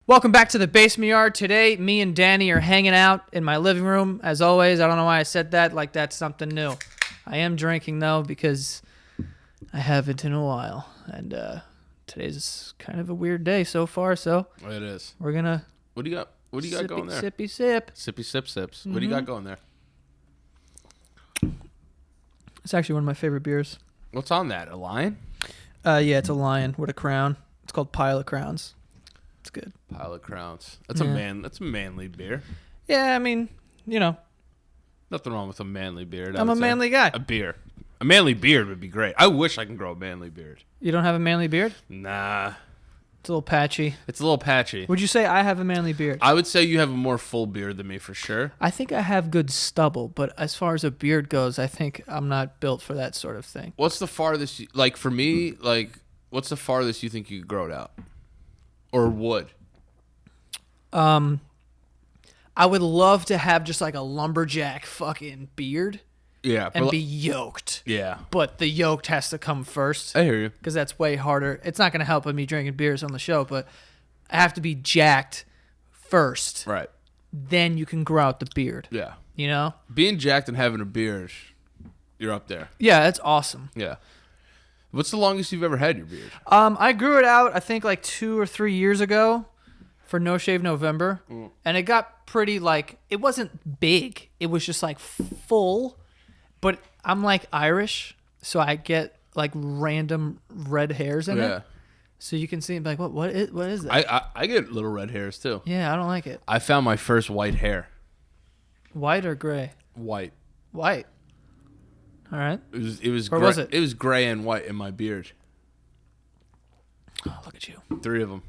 Welcome back to the Basement Yard. Today, me and Danny are hanging out in my living room. As always, I don't know why I said that like that's something new. I am drinking, though, because I haven't in a while. And today's kind of a weird day so far, so It is. we're going to... What do you got? What do you got going there? Sippy sip. Sippy sip sips. What do you got going there? It's actually one of my favorite beers. What's on that? A lion? Yeah, it's a lion with a crown. It's called Pile of Crowns. It's good. Pile of Crowns. That's Yeah. That's a manly beer. Yeah, I mean, you know, Nothing wrong with a manly beard. I'm a manly guy. A beer. A manly beard would be great. I wish I can grow a manly beard. You don't have a manly beard? Nah. It's a little patchy. It's a little patchy. Would you say I have a manly beard? I would say you have a more full beard than me for sure. I think I have good stubble, but as far as a beard goes, I think I'm not built for that sort of thing. What's the farthest, for me, what's the farthest you think you could grow it out? Or would? I would love to have just like a lumberjack fucking beard Yeah. and be yoked. Yeah. But the yoked has to come first I hear you. because that's way harder. It's not going to help with me drinking beers on the show, but I have to be jacked first. Right. Then you can grow out the beard, Yeah. you know? Being jacked and having a beard, you're up there. Yeah, that's awesome. Yeah. What's the longest you've ever had your beard? I grew it out, I think, like 2 or 3 years ago for No Shave November. And it got pretty, like, it wasn't big. It was just, like, full. But I'm, like, Irish, so I get, like, random red hairs in Yeah. it. So you can see and be like, what is that? I get little red hairs too. Yeah, I don't like it. I found my first white hair. White or gray? White. White. All right. It was Or gray, was it? It was gray and white in my beard. Oh, look at you. 3 of them.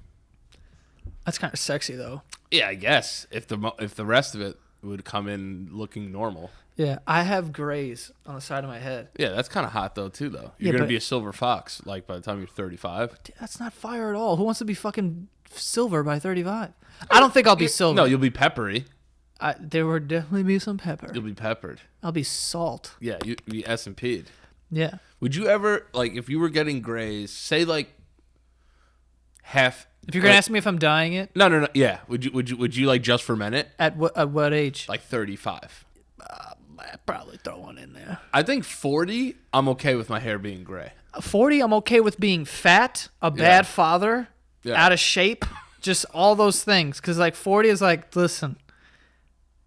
That's kind of sexy, though. Yeah, I guess if the rest of it would come in looking normal. Yeah, I have grays on the side of my head. Yeah, that's kind of hot though too though. You're Yeah, gonna but- be a silver fox by the time you're 35. That's not fire at all. Who wants to be fucking silver by 35? I don't think I'll be silver. No, you'll be peppery. There will definitely be some pepper. You'll be peppered. I'll be salt. Yeah, you'd be S&P'd. Yeah. Would you ever if you were getting grays, say half? If you're gonna ask me if I'm dyeing it, No. Yeah. Would you just ferment it? at what age? Like 35. I'd probably throw one in there. I think 40, I'm okay with my hair being gray. 40, I'm okay with being fat, a bad father, Yeah. out of shape, just all those things. Because like 40 is like, listen,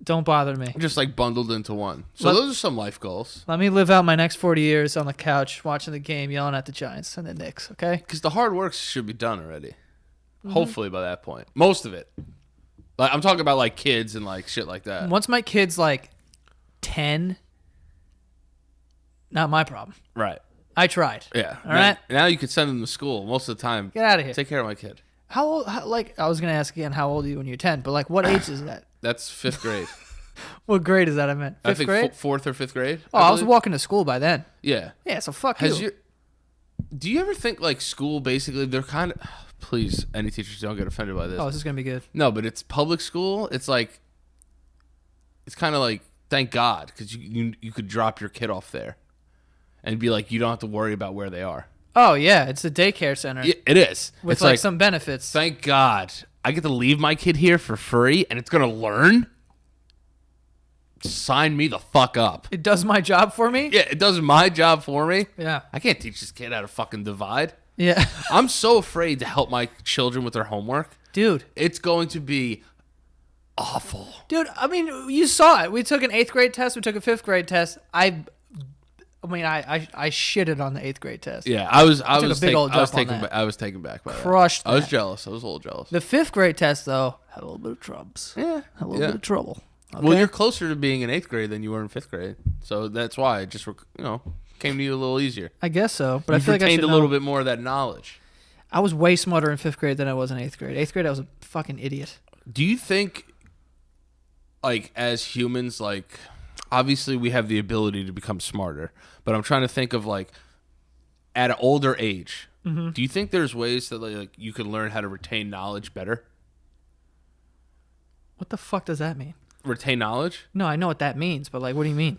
don't bother me. Just bundled into one. So Let- those are some life goals. Let me live out my next 40 years on the couch watching the game, yelling at the Giants and the Knicks. Okay. Because the hard work should be done already. Hopefully by that point. Most of it. I'm talking about kids and shit like that. Once my kid's like 10, not my problem. Right. I tried. Yeah. All right. Now you could send them to school most of the time. Get out of here. Take care of my kid. How old? I was gonna ask again. How old are you when you're 10? But what age is that? That's 5th grade. What grade is that? I meant I fifth think grade. 4th or 5th grade. I was believe. walking to school by then. Yeah. Yeah. So fuck Has you. Do you ever think school basically they're kind of please any teachers don't get offended by this. Oh, this is gonna be good. No, but it's public school. It's it's kind of thank God because you could drop your kid off there, and be you don't have to worry about where they are. Oh yeah, it's a daycare center Yeah, it is. with It's some benefits. thank God I get to leave my kid here for free, and it's gonna learn. Sign me the fuck up. It does my job for me. Yeah, it does my job for me. Yeah. I can't teach this kid how to fucking divide. Yeah. I'm so afraid to help my children with their homework. Dude. It's going to be awful. Dude, I mean, you saw it. We took an 8th grade test. We took a 5th grade test. I shitted on the 8th grade test. Yeah, I was a big old jump on that. I was taken back by Crushed that. I was that. jealous. I was a little jealous. The 5th grade test, though, had a little bit of troubles. Yeah. Had a little bit of trouble. Okay? Well, you're closer to being in 8th grade than you were in 5th grade. So that's why it just, came to you a little easier. I guess so, but You I feel like I retained should a little know. bit more of that knowledge. I was way smarter in 5th grade than I was in 8th grade. 8th grade, I was a fucking idiot. Do you think, as humans, obviously we have the ability to become smarter, but I'm trying to think of, at an older age, do you think there's ways that, you can learn how to retain knowledge better? What the fuck does that mean? Retain knowledge? No, I know what that means, but what do you mean?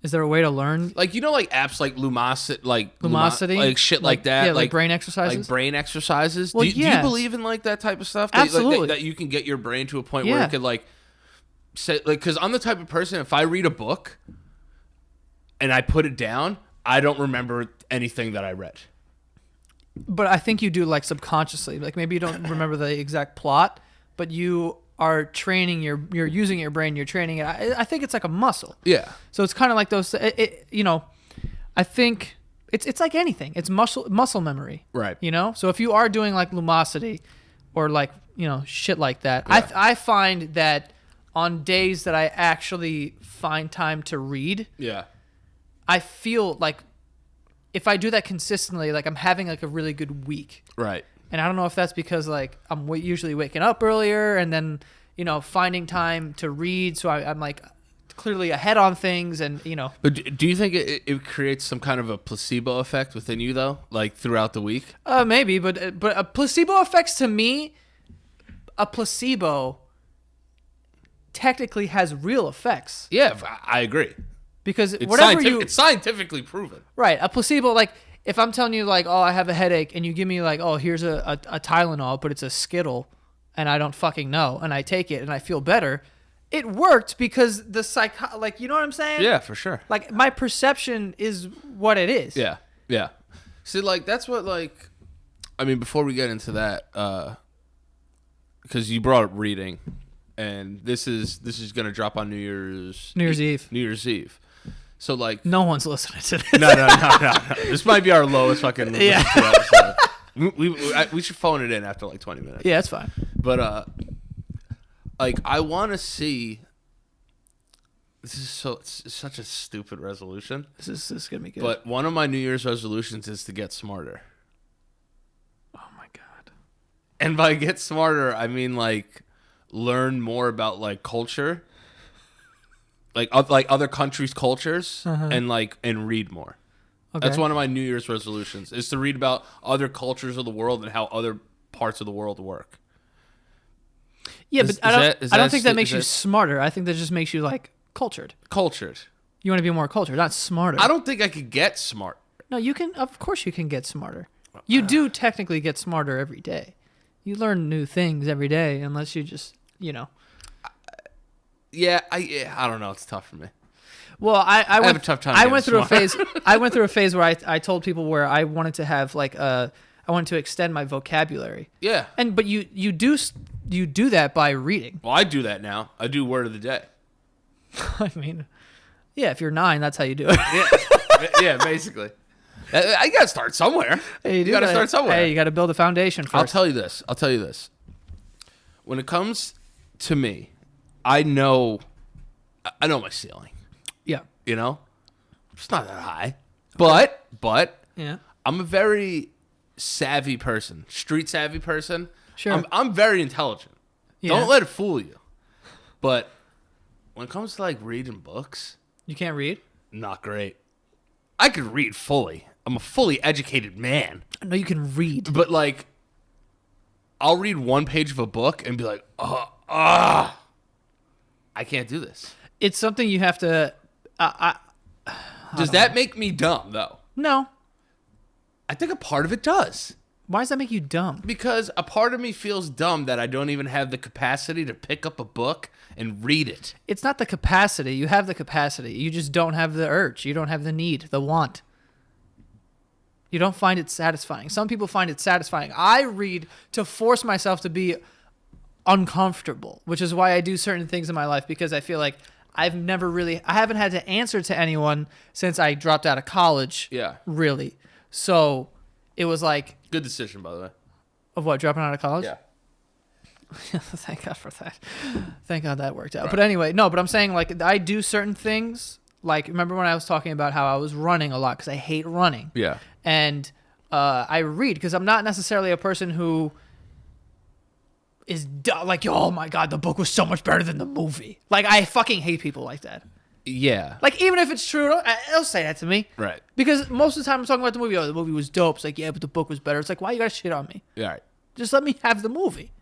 Is Is there a way to learn Like, like apps like Lumosity, Lumosity? like shit like that. Yeah, like brain exercises? Like brain exercises. Well, do you yeah. believe in like that type of stuff? Absolutely. That you can get your brain to a point where Yeah. it could like say, like, because I'm the type of person, if I read a book and I put it down, I don't remember anything that I read. But I think you do like subconsciously. Like maybe you don't remember the exact plot, but you are training you're using your brain, you're training it. I think it's like a muscle. Yeah. So it's kind of like those I think it's like anything. It's muscle memory. Right. So if you are doing like Lumosity or like, shit like that, Yeah. I find that on days that I actually find time to read, Yeah. I feel like if I do that consistently, like I'm having like a really good week. Right. And I don't know if that's because like I'm usually waking up earlier and then, finding time to read. So I'm like clearly ahead on things and, But do you think it creates some kind of a placebo effect within you though, like throughout the week? maybe, but a placebo effects to me, a placebo technically has real effects Yeah, I agree. because It's whatever it's scientifically proven. right, a placebo, like if I'm telling you like, oh, I have a headache and you give me like, oh, here's a Tylenol, but it's a Skittle and I don't fucking know. And I take it and I feel better. It worked because like, you know what I'm saying? Yeah, for sure. Like my perception is what it is. Yeah, yeah. See, like that's what like, I mean, before we get into that, because you brought up reading, and this is gonna drop on New Year's Eve. New Year's Eve. So like, No one's listening to this. no. This might be our lowest fucking Yeah. episode. We should phone it in after like 20 minutes. Yeah, it's fine. But like I want to see. This is it's such a stupid resolution. This is gonna be good. But one of my New Year's resolutions is to get smarter. Oh my god. And by get smarter, I mean like learn more about like culture, like other countries' cultures, and read more. Okay. That's one of my New Year's resolutions is to read about other cultures of the world and how other parts of the world work. Yeah, Is- but is that- I don't is think that- that makes is you that- smarter. I think that just makes you like cultured. Cultured. You want to be more cultured, not smarter. I don't think I could get smart. No, you can. Of course, you can get smarter. You do technically get smarter every day. You learn new things every day, unless you just, Yeah, I don't know. It's tough for me. Well, I have went. a tough time I getting went through smart. a phase. I went through a phase where I told people where I wanted to have like I wanted to extend my vocabulary. Yeah. But you do that by reading. Well, I do that now. I do word of the day. I mean, yeah, if you're 9, that's how you do it. Yeah, basically. I gotta start somewhere. Hey, you gotta start somewhere. Hey, you got to build a foundation first. I'll tell you this. When it comes to me, I know my ceiling. Yeah. It's not that high, but Yeah. I'm a very savvy person, street savvy person. Sure. I'm very intelligent. Yeah. Don't let it fool you. But when it comes to like reading books, You can't read? not great. I could read fully. I'm a fully educated man. No, you can read. But like, I'll read one page of a book and be like, I can't do this. It's something you have to. Does that make me dumb though? No. I think a part of it does. Why does that make you dumb? Because a part of me feels dumb that I don't even have the capacity to pick up a book and read it. It's not the capacity. You have the capacity. You just don't have the urge. You don't have the need, the want. You don't find it satisfying. Some people find it satisfying. I read to force myself to be uncomfortable, which is why I do certain things in my life, because I feel like I haven't had to answer to anyone since I dropped out of college. Yeah. Really. So it was like, Good decision, by the way. of what, dropping out of college? Yeah. Thank God for that. Thank God that worked out. Right. But anyway, no, but I'm saying like I do certain things. Like, remember when I was talking about how I was running a lot because I hate running. Yeah. And I read because I'm not necessarily a person who is like, oh my God, the book was so much better than the movie. Like, I fucking hate people like that. Yeah. Like, even if it's true, they'll say that to me. Right. Because most of the time I'm talking about the movie, oh, the movie was dope. It's like, yeah, but the book was better. It's like, why you gotta shit on me? Yeah. Right. Just let me have the movie.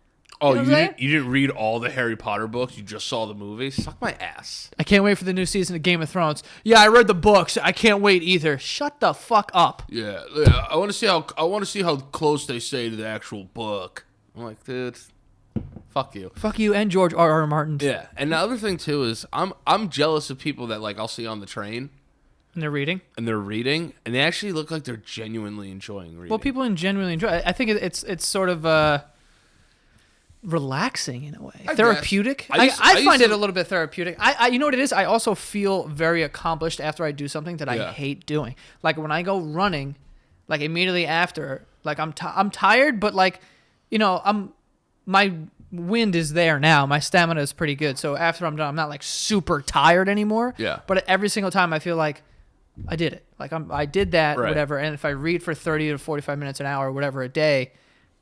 Oh, You know what I'm saying? you didn't read all the Harry Potter books? You just saw the movies? Suck my ass. I can't wait for the new season of Game of Thrones. Yeah, I read the books. I can't wait either. Shut the fuck up. Yeah, I want to see how close they say to the actual book. I'm like, dude, fuck you. Fuck you and George R.R. Martin. Yeah, and the other thing too is I'm jealous of people that like I'll see on the train And they're reading. and they're reading and they actually look like they're genuinely enjoying reading. Well, people genuinely enjoy it. I think it's sort of relaxing in a way. I Therapeutic. guess. I I used find it to- a little bit therapeutic. I you know what it is? I also feel very accomplished after I do something that I Yeah. hate doing. Like when I go running, like immediately after, like I'm tired, but like, you know, my wind is there now. My stamina is pretty good. So after I'm done, I'm not like super tired anymore. Yeah. But every single time I feel like I did it. Like I did that, Right. whatever. And if I read for 30 to 45 minutes an hour, whatever a day,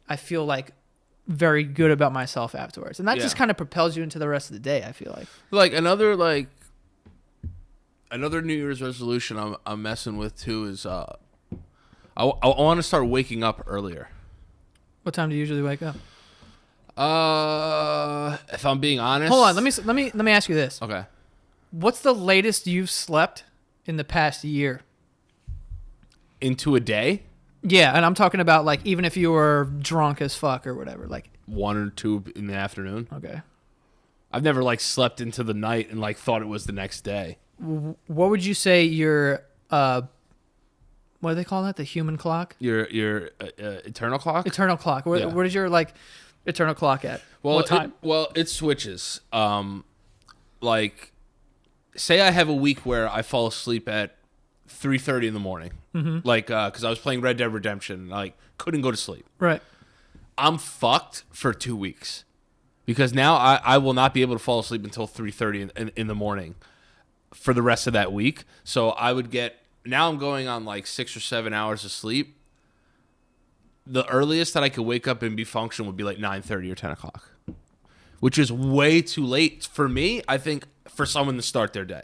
I feel like very good about myself afterwards. And that just Yeah. kind of propels you into the rest of the day, I feel like. Like another New Year's resolution I'm messing with too is I want to start waking up earlier. What time do you usually wake up? If I'm being honest. Hold on, let me ask you this. Okay. What's the latest you've slept in the past year? Into a day, Yeah, and I'm talking about like even if you were drunk as fuck or whatever. Like, 1 or 2 in the afternoon. okay. I've never like slept into the night and like thought it was the next day. What would you say your what do they call that? The human clock? Your eternal clock. Eternal clock. What, Yeah. what is your like eternal clock at? What time? It switches. Like, say I have a week where I fall asleep at 3:30 in the morning, like because I was playing Red Dead Redemption, and, like couldn't go to sleep. Right. I'm fucked for 2 weeks because now I will not be able to fall asleep until 3:30 in the morning for the rest of that week. So I would get now I'm going on like 6 or 7 hours of sleep. The earliest that I could wake up and be functional would be like 9:30 or 10 o'clock, which is way too late for me. I think for someone to start their day.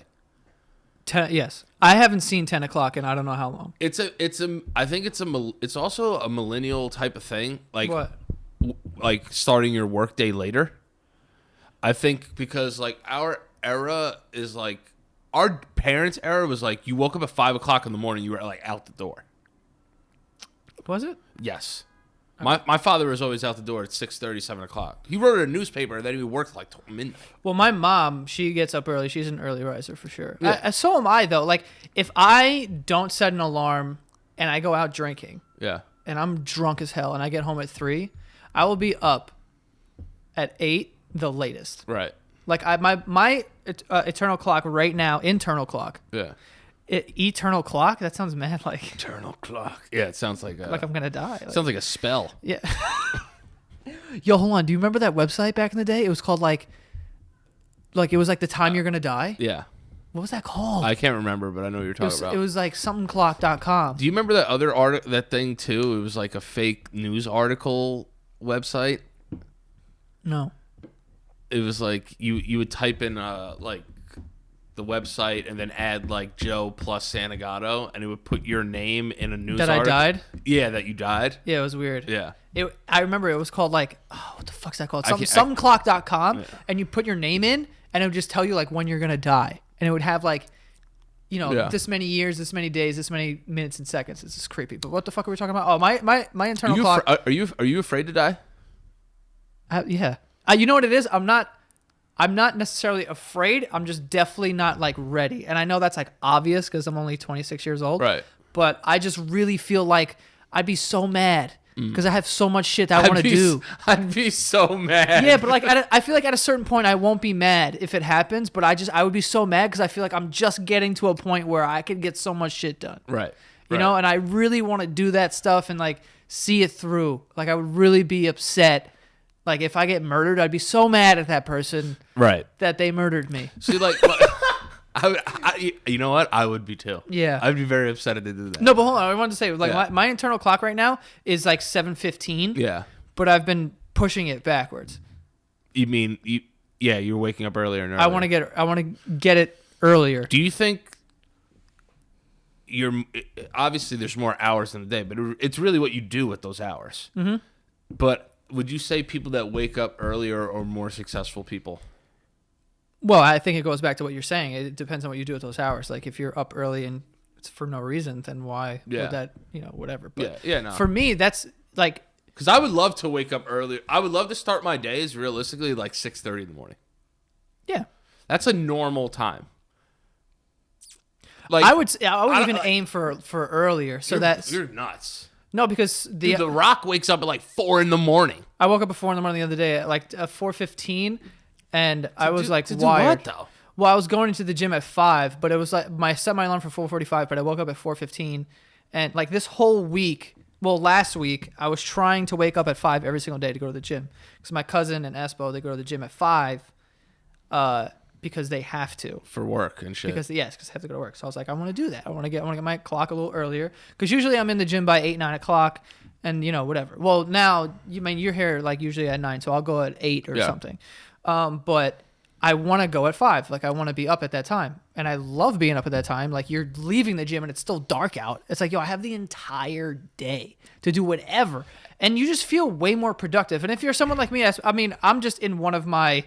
10, yes. I haven't seen 10 o'clock in I don't know how long. I think it's also a millennial type of thing. Like What? like starting your workday later. I think because like our era is like our parents' era was like you woke up at 5 o'clock in the morning, you were like out the door. Was it? Yes. My father was always out the door at 6:30, 7 o'clock. He wrote a newspaper and then he worked like till midnight. Well, my mom, she gets up early. She's an early riser for sure. Yeah. So am I, though. Like, if I don't set an alarm and I go out drinking Yeah. and I'm drunk as hell and I get home at 3, I will be up at 8 the latest. Right. Like, my eternal clock right now, internal clock, Yeah. eternal clock? That sounds mad like Eternal clock. Yeah, it sounds like I'm going to die. Like, sounds like a spell. yeah. Yo, hold on. Do you remember that website back in the day? It was called like it was like the time you're going to die. Yeah. What was that called? I can't remember, but I know what you're talking about. It was like somethingclock.com. Do you remember that other that thing too? It was like a fake news article website. No. It was like you would type in like the website and then add like Joe plus Santagato, and it would put your name in a news That I article. died? Yeah, that you died. Yeah, it was weird. Yeah. I remember it was called like, oh, what the fuck's that called? I can't- Somethingclock.com, Yeah. and you put your name in, and it would just tell you like when you're gonna die, and it would have like, you know, Yeah. this many years, this many days, this many minutes and seconds. It's just creepy. But what the fuck are we talking about? Oh, my internal clock. Are you afraid to die? Yeah. You know what it is? I'm not necessarily afraid. I'm just definitely not like ready. And I know that's like obvious because I'm only 26 years old. Right. But I just really feel like I'd be so mad because I have so much shit that I want to do. I'd be so mad. Yeah, but like I feel like at a certain point I won't be mad if it happens, but I would be so mad because I feel like I'm just getting to a point where I could get so much shit done. Right. You know, and I really want to do that stuff and like see it through. Like I would really be upset. Like if I get murdered, I'd be so mad at that person Right. that they murdered me. See, like, you know what? I would be too. Yeah. I'd be very upset if they did that. No, but hold on. I wanted to say, like, Yeah. my internal clock right now is like 7:15. Yeah. But I've been pushing it backwards. You mean you? Yeah, you're waking up earlier and earlier. I want to get it earlier. Do you think you're obviously there's more hours in the day, but it's really what you do with those hours. Mm-hmm. But would you say people that wake up earlier are more successful people? Well, I think it goes back to what you're saying. It depends on what you do at those hours. Like if you're up early and it's for no reason, then why would that, whatever. But No. for me, that's like, because I would love to wake up earlier. I would love to start my days realistically like 6:30 in the morning. yeah. That's a normal time. Like I would even aim for earlier. So you're nuts. no, because Dude, The Rock wakes up at like 4 in the morning. I woke up at 4 in the morning the other day at like 4:15, and I was like to do wired. what, though? Well, I was going into the gym at 5, but it was like I set my alarm for 4:45, but I woke up at 4:15, and like this whole week, well, last week I was trying to wake up at 5 every single day to go to the gym because my cousin and Espo, they go to the gym at 5, because they have to. For work and shit. Because they have to go to work. So I was like, I want to do that. I want to get my clock a little earlier because usually I'm in the gym by 8, 9 o'clock, and whatever. Well, now you're here like usually at 9, so I'll go at 8 or something. But I want to go at 5. Like I want to be up at that time, and I love being up at that time. Like you're leaving the gym and it's still dark out. It's like, yo, I have the entire day to do whatever, and you just feel way more productive. And if you're someone like me, I'm just in one of my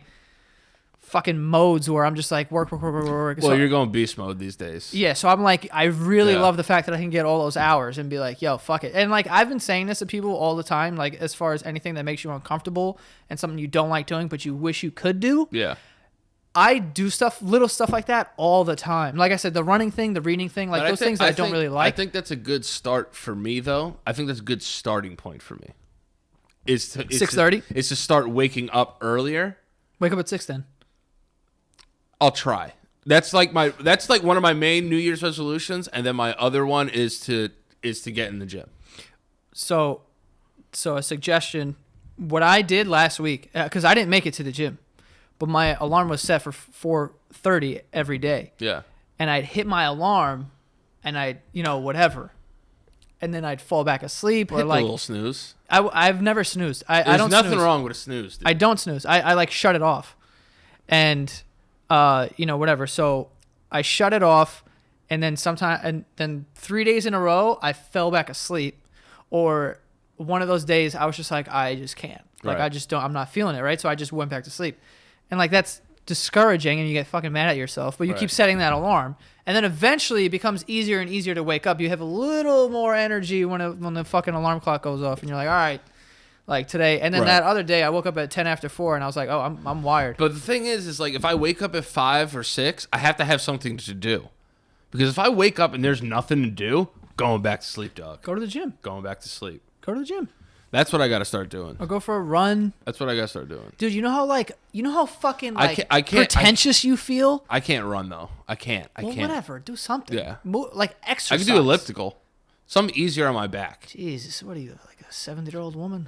fucking modes where I'm just like work. Well, So, you're going beast mode these days. yeah, so I'm like, I really love the fact that I can get all those hours and be like, yo, fuck it. And like, I've been saying this to people all the time, like as far as anything that makes you uncomfortable and something you don't like doing, but you wish you could do. Yeah. I do little stuff like that all the time. Like I said, the running thing, the reading thing, like But those things that I don't really like. I think that's a good start for me, though. I think that's a good starting point for me. 6:30? Is to start waking up earlier. Wake up at 6 then. I'll try. That's like one of my main New Year's resolutions, and then my other one is to get in the gym. So a suggestion, what I did last week, because I didn't make it to the gym, but my alarm was set for 4:30 every day. Yeah. And I'd hit my alarm, and I'd, whatever. And then I'd fall back asleep or Hit like a little snooze. I've never snoozed. I There's don't nothing snooze. wrong with a snooze, dude. I don't snooze. I like shut it off. And whatever. So I shut it off, and then 3 days in a row I fell back asleep, or one of those days I was just like, I just can't. Like Right. I'm not feeling it, right? So I just went back to sleep. And like that's discouraging, and you get fucking mad at yourself, but you keep setting that alarm, and then eventually it becomes easier and easier to wake up. You have a little more energy when the fucking alarm clock goes off, and you're like, all right, like today. And then that other day I woke up at 10 after 4, and I was like, oh, I'm wired. But the thing is like if I wake up at 5 or 6, I have to have something to do. Because if I wake up and there's nothing to do, going back to sleep, dog. Go to the gym. Going back to sleep. Go to the gym. That's what I got to start doing. Or go for a run. That's what I got to start doing. Dude, you know how fucking like I can't pretentious you feel? I can't run though. I can't. Whatever. Do something. Yeah. Like I exercise. can do elliptical. Something easier on my back. Jesus, what are you, like a 70-year-old woman?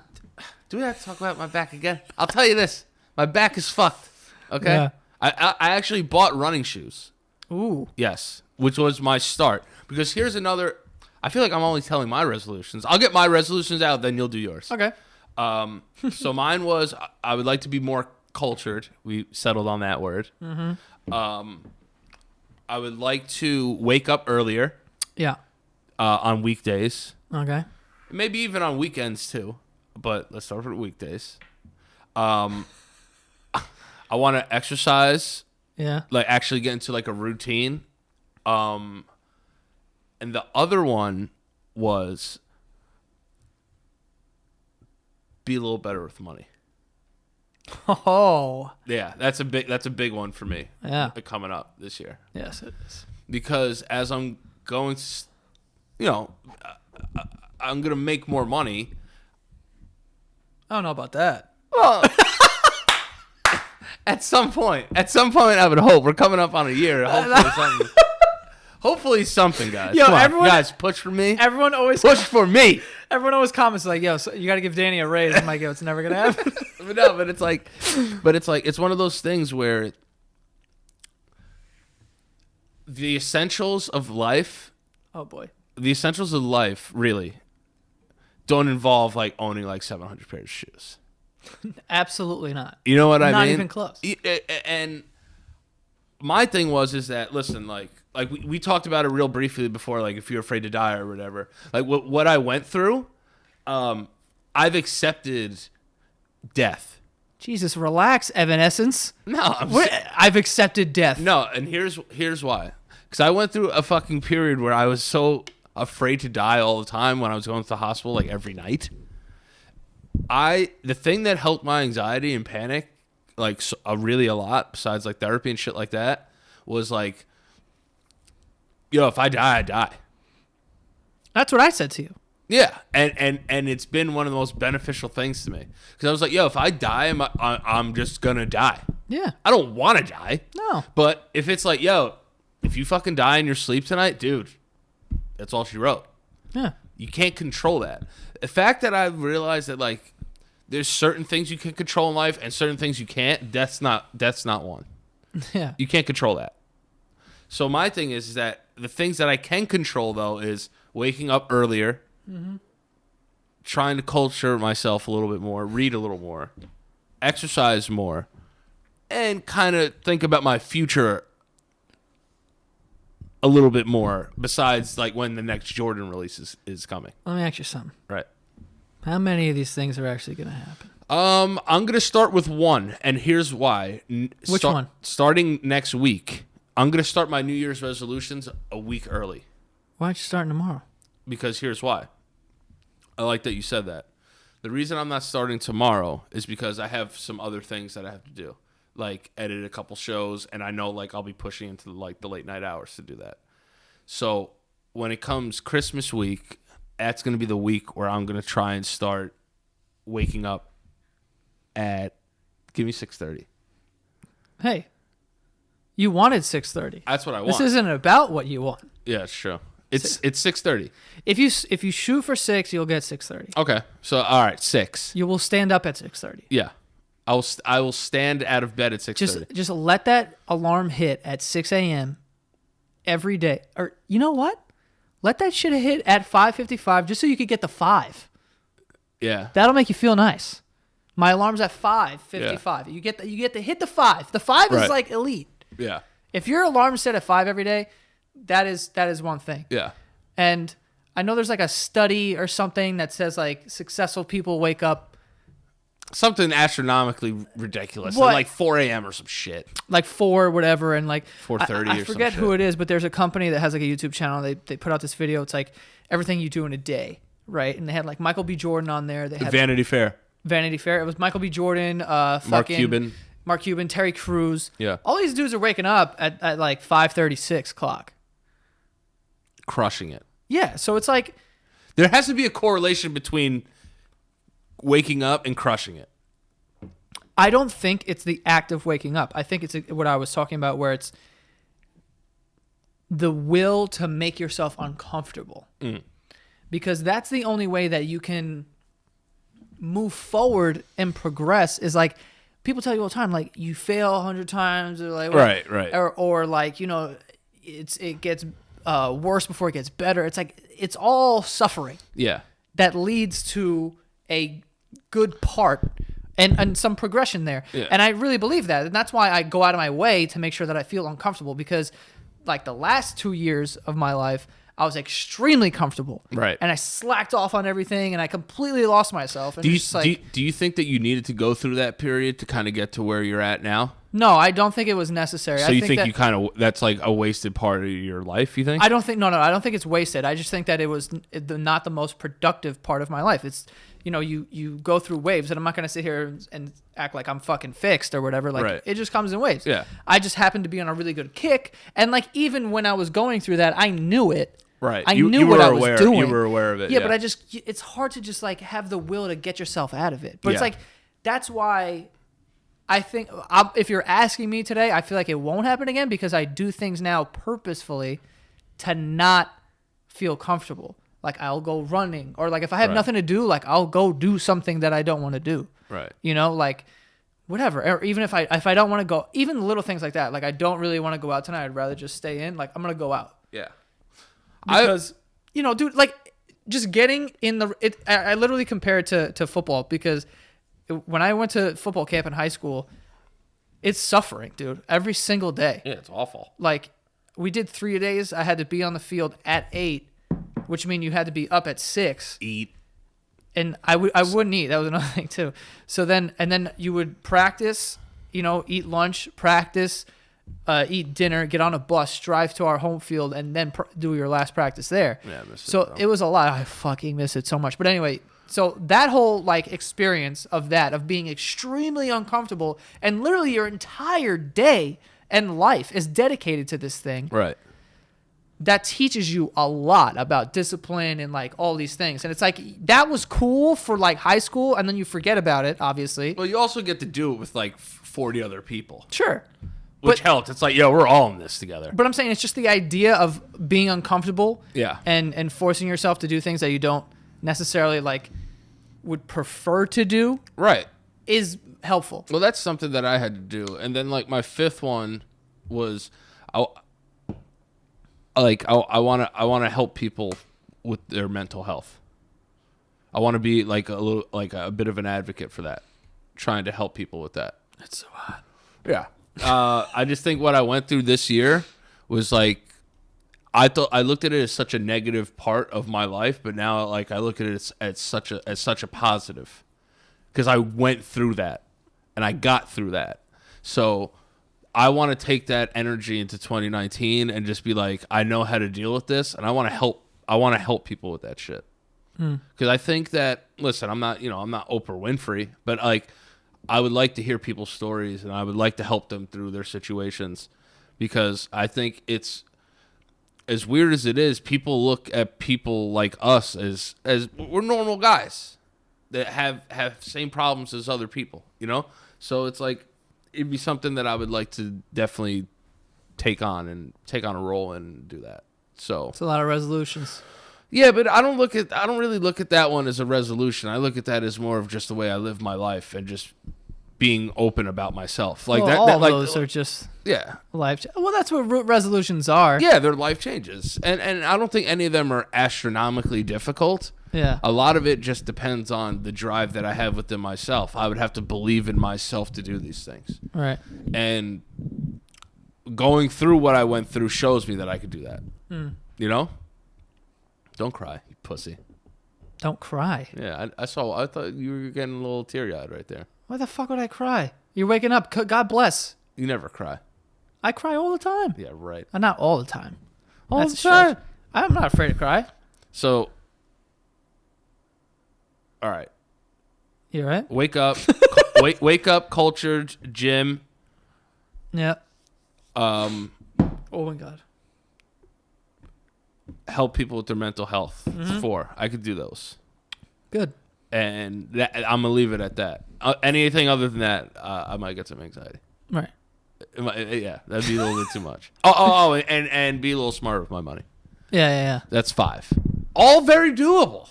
Do we have to talk about my back again? I'll tell you this. My back is fucked. Okay? Yeah. I actually bought running shoes. Ooh. Yes. Which was my start. Because here's another... I feel like I'm only telling my resolutions. I'll get my resolutions out, then you'll do yours. Okay. So mine was, I would like to be more cultured. We settled on that word. Mm-hmm. I would like to wake up earlier Yeah. on weekdays. Okay. Maybe even on weekends too. But let's start with weekdays. I want to exercise, Yeah. like actually get into like a routine. And the other one was be a little better with money. Oh. Yeah, that's a big one for me. Yeah. Coming up this year. Yes, it is. Because as I'm going to, I'm going to make more money. I don't know about that. Well, at some point, I would hope. We're coming up on a year. Hopefully something, guys. Yo, Come on, everyone- guys, push for me. Everyone always comments like, yo, so you got to give Danny a raise. I'm like, yo, it's never going to happen. but it's one of those things where the essentials of life, Oh, boy. really don't involve like owning like 700 pairs of shoes. Absolutely not. You know what I mean? Not even close. And my thing is that, listen, like we talked about it real briefly before, like if you're afraid to die or whatever, like what I went through, I've accepted Death. Jesus, relax, Evanescence. No, I've accepted death. No, and here's why. Because I went through a fucking period where I was so afraid to die all the time when I was going to the hospital like every night. The thing that helped my anxiety and panic like really a lot, besides like therapy and shit like that, was like, yo, if I die, I die. That's what I said to you. Yeah, and it's been one of the most beneficial things to me because I was like, yo, if I die, I'm just gonna die. Yeah. I don't want to die. No. But if it's like, yo, if you fucking die in your sleep tonight, dude, that's all she wrote. Yeah. You can't control that. The fact that I've realized that like there's certain things you can control in life and certain things you can't, that's not one. Yeah. You can't control that. So my thing is that the things that I can control though is waking up earlier, trying to culture myself a little bit more, read a little more, exercise more, and kind of think about my future a little bit more besides like when the next Jordan release is coming. Let me ask you something. Right. How many of these things are actually going to happen? I'm going to start with one, and here's why. Which one? Starting next week, I'm going to start my New Year's resolutions a week early. Why aren't you starting tomorrow? Because here's why. I like that you said that. The reason I'm not starting tomorrow is because I have some other things that I have to do, like edit a couple shows, and I know like I'll be pushing into like the late night hours to do that. So when it comes Christmas week, that's going to be the week where I'm going to try and start waking up at, give me 6:30. Hey, you wanted 6:30. That's what I want. This isn't about what you want. Yeah, it's true. It's 6:30. If you shoot for 6, you'll get 6:30. Okay. So all right, 6. You will stand up at 6:30. Yeah. I will stand out of bed at 6:30. Just let that alarm hit at 6 a.m. every day. Or you know what? Let that shit hit at 5:55 just so you could get the 5. Yeah. That'll make you feel nice. My alarm's at 5:55. You get to hit the 5. The 5 is Right. like elite. Yeah. If your alarm's set at 5 every day, that is one thing. Yeah. And I know there's like a study or something that says like successful people wake up Something astronomically ridiculous. What? Like 4 a.m. or some shit. like 4 whatever, and like 4:30 I or some forget who shit. it is, but there's a company that has like a YouTube channel. They put out this video. It's like everything you do in a day, right? And they had like Michael B. Jordan on there. They had Vanity Fair. Vanity Fair. It was Michael B. Jordan, Mark Cuban, Terry Crews. Yeah. All these dudes are waking up at like 5:30, 6 o'clock. Crushing it. Yeah, so it's like There has to be a correlation between waking up and crushing it. I don't think it's the act of waking up. I think it's what I was talking about, where it's the will to make yourself uncomfortable. Because that's the only way that you can move forward and progress is like people tell you all the time, like you fail 100 times or like Right. or like, you know, it gets worse before it gets better. It's like it's all suffering Yeah. that leads to a good part and some progression there. Yeah. And I really believe that. And that's why I go out of my way to make sure that I feel uncomfortable, because like the last 2 years of my life, I was extremely comfortable. Right. And I slacked off on everything and I completely lost myself. And Do you, just like, do you think that you needed to go through that period to kind of get to where you're at now? no, I don't think it was necessary. So I you think that, you kind of, that's like a wasted part of your life, you think? I don't think, no, I don't think it's wasted. I just think that it was not the most productive part of my life. It's, you know, you go through waves, and I'm not going to sit here and act like I'm fucking fixed or whatever. Like, Right. it just comes in waves. Yeah. I just happened to be on a really good kick. And like, even when I was going through that, I knew it. Right. I You- knew you what were I was aware- doing. you were aware of it, Yeah, yeah. but it's hard to just like have the will to get yourself out of it. But it's Yeah. like, that's why I think if you're asking me today, I feel like it won't happen again, because I do things now purposefully to not feel comfortable. Like I'll go running, or like if I have Right. nothing to do, like I'll go do something that I don't want to do. Right. You know, like whatever. Or even if I don't want to go, even little things like that. Like I don't really want to go out tonight. I'd rather just stay in. Like I'm gonna go out Yeah. because you know, dude, like just getting in the it. I literally compare it to football, because when I went to football camp in high school, it's suffering, dude. Every single day. Yeah, it's awful. Like we did 3 days. I had to be on the field at 8, which means you had to be up at 6. Eat. I wouldn't eat. That was another thing too. So then you would practice, eat lunch, practice, eat dinner, get on a bus, drive to our home field, and then do your last practice there. Yeah, I miss it, so bro. it was a lot. I fucking miss it so much. But anyway, so that whole like experience of being extremely uncomfortable, and literally your entire day and life is dedicated to this thing. Right. That teaches you a lot about discipline and like all these things. And it's like, that was cool for like high school, and then you forget about it, obviously. Well, you also get to do it with like 40 other people, Sure. which helps. It's like, yo, we're all in this together. But I'm saying it's just the idea of being uncomfortable, Yeah. and forcing yourself to do things that you don't necessarily like would prefer to do Right. is helpful. Well, that's something that I had to do. And then like my fifth one was I want to help people with their mental health. I want to be like a bit of an advocate for that, trying to help people with that. That's so hot. Yeah. I just think what I went through this year was like, I looked at it as such a negative part of my life, but now like I look at it as such a positive, because I went through that and I got through that. So I want to take that energy into 2019 and just be like, I know how to deal with this, and I want to help people with that shit. Because I think that, listen, I'm not Oprah Winfrey, but like, I would like to hear people's stories, and I would like to help them through their situations, because I think it's, as weird as it is, people look at people like us as we're normal guys that have same problems as other people, So it's like, it'd be something that I would like to definitely take on a role and do that. So It's a lot of resolutions. yeah, but I don't really look at that one as a resolution. I look at that as more of just the way I live my life and just being open about myself. Like Well, that all like those are just yeah. life. Well, that's what resolutions are. Yeah, their life changes. And I don't think any of them are astronomically difficult. Yeah. A lot of it just depends on the drive that I have within myself. I would have to believe in myself to do these things. Right. And going through what I went through shows me that I could do that. Don't cry, you pussy. Don't cry. Yeah, I thought you were getting a little teary-eyed right there. Why the fuck would I cry? You're waking up. God bless. You never cry. I cry all the time. Yeah, right. Not all the time. All That's the a time. stretch. I'm not afraid to cry. So, all right. You right? Wake up. wake up, cultured, Jim. Yeah. Oh my God. Help people with their mental health. 4. I could do those. Good. And I'm going to leave it at that. Anything other than that, I might get some anxiety. Right. Yeah, that'd be a little bit too much. And be a little smarter with my money. Yeah. That's 5. All very doable.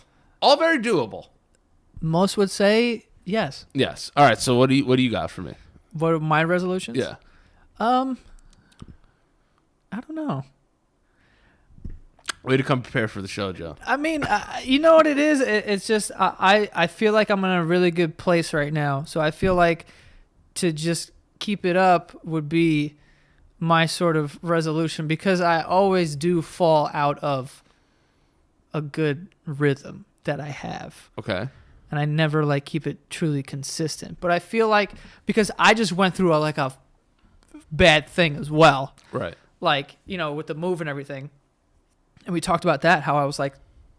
Most would say yes. Yes. All right. So what do you got for me? What are my resolutions? Yeah. I don't know. Way to come prepared for the show, Joe. I mean, you know what it is? It's just I feel like I'm in a really good place right now. So I feel like to just keep it up would be my sort of resolution, because I always do fall out of a good rhythm that I have. Okay. And I never like keep it truly consistent. But I feel like, because I just went through a bad thing as well. Right. Like, with the move and everything. And we talked about that, how I was like,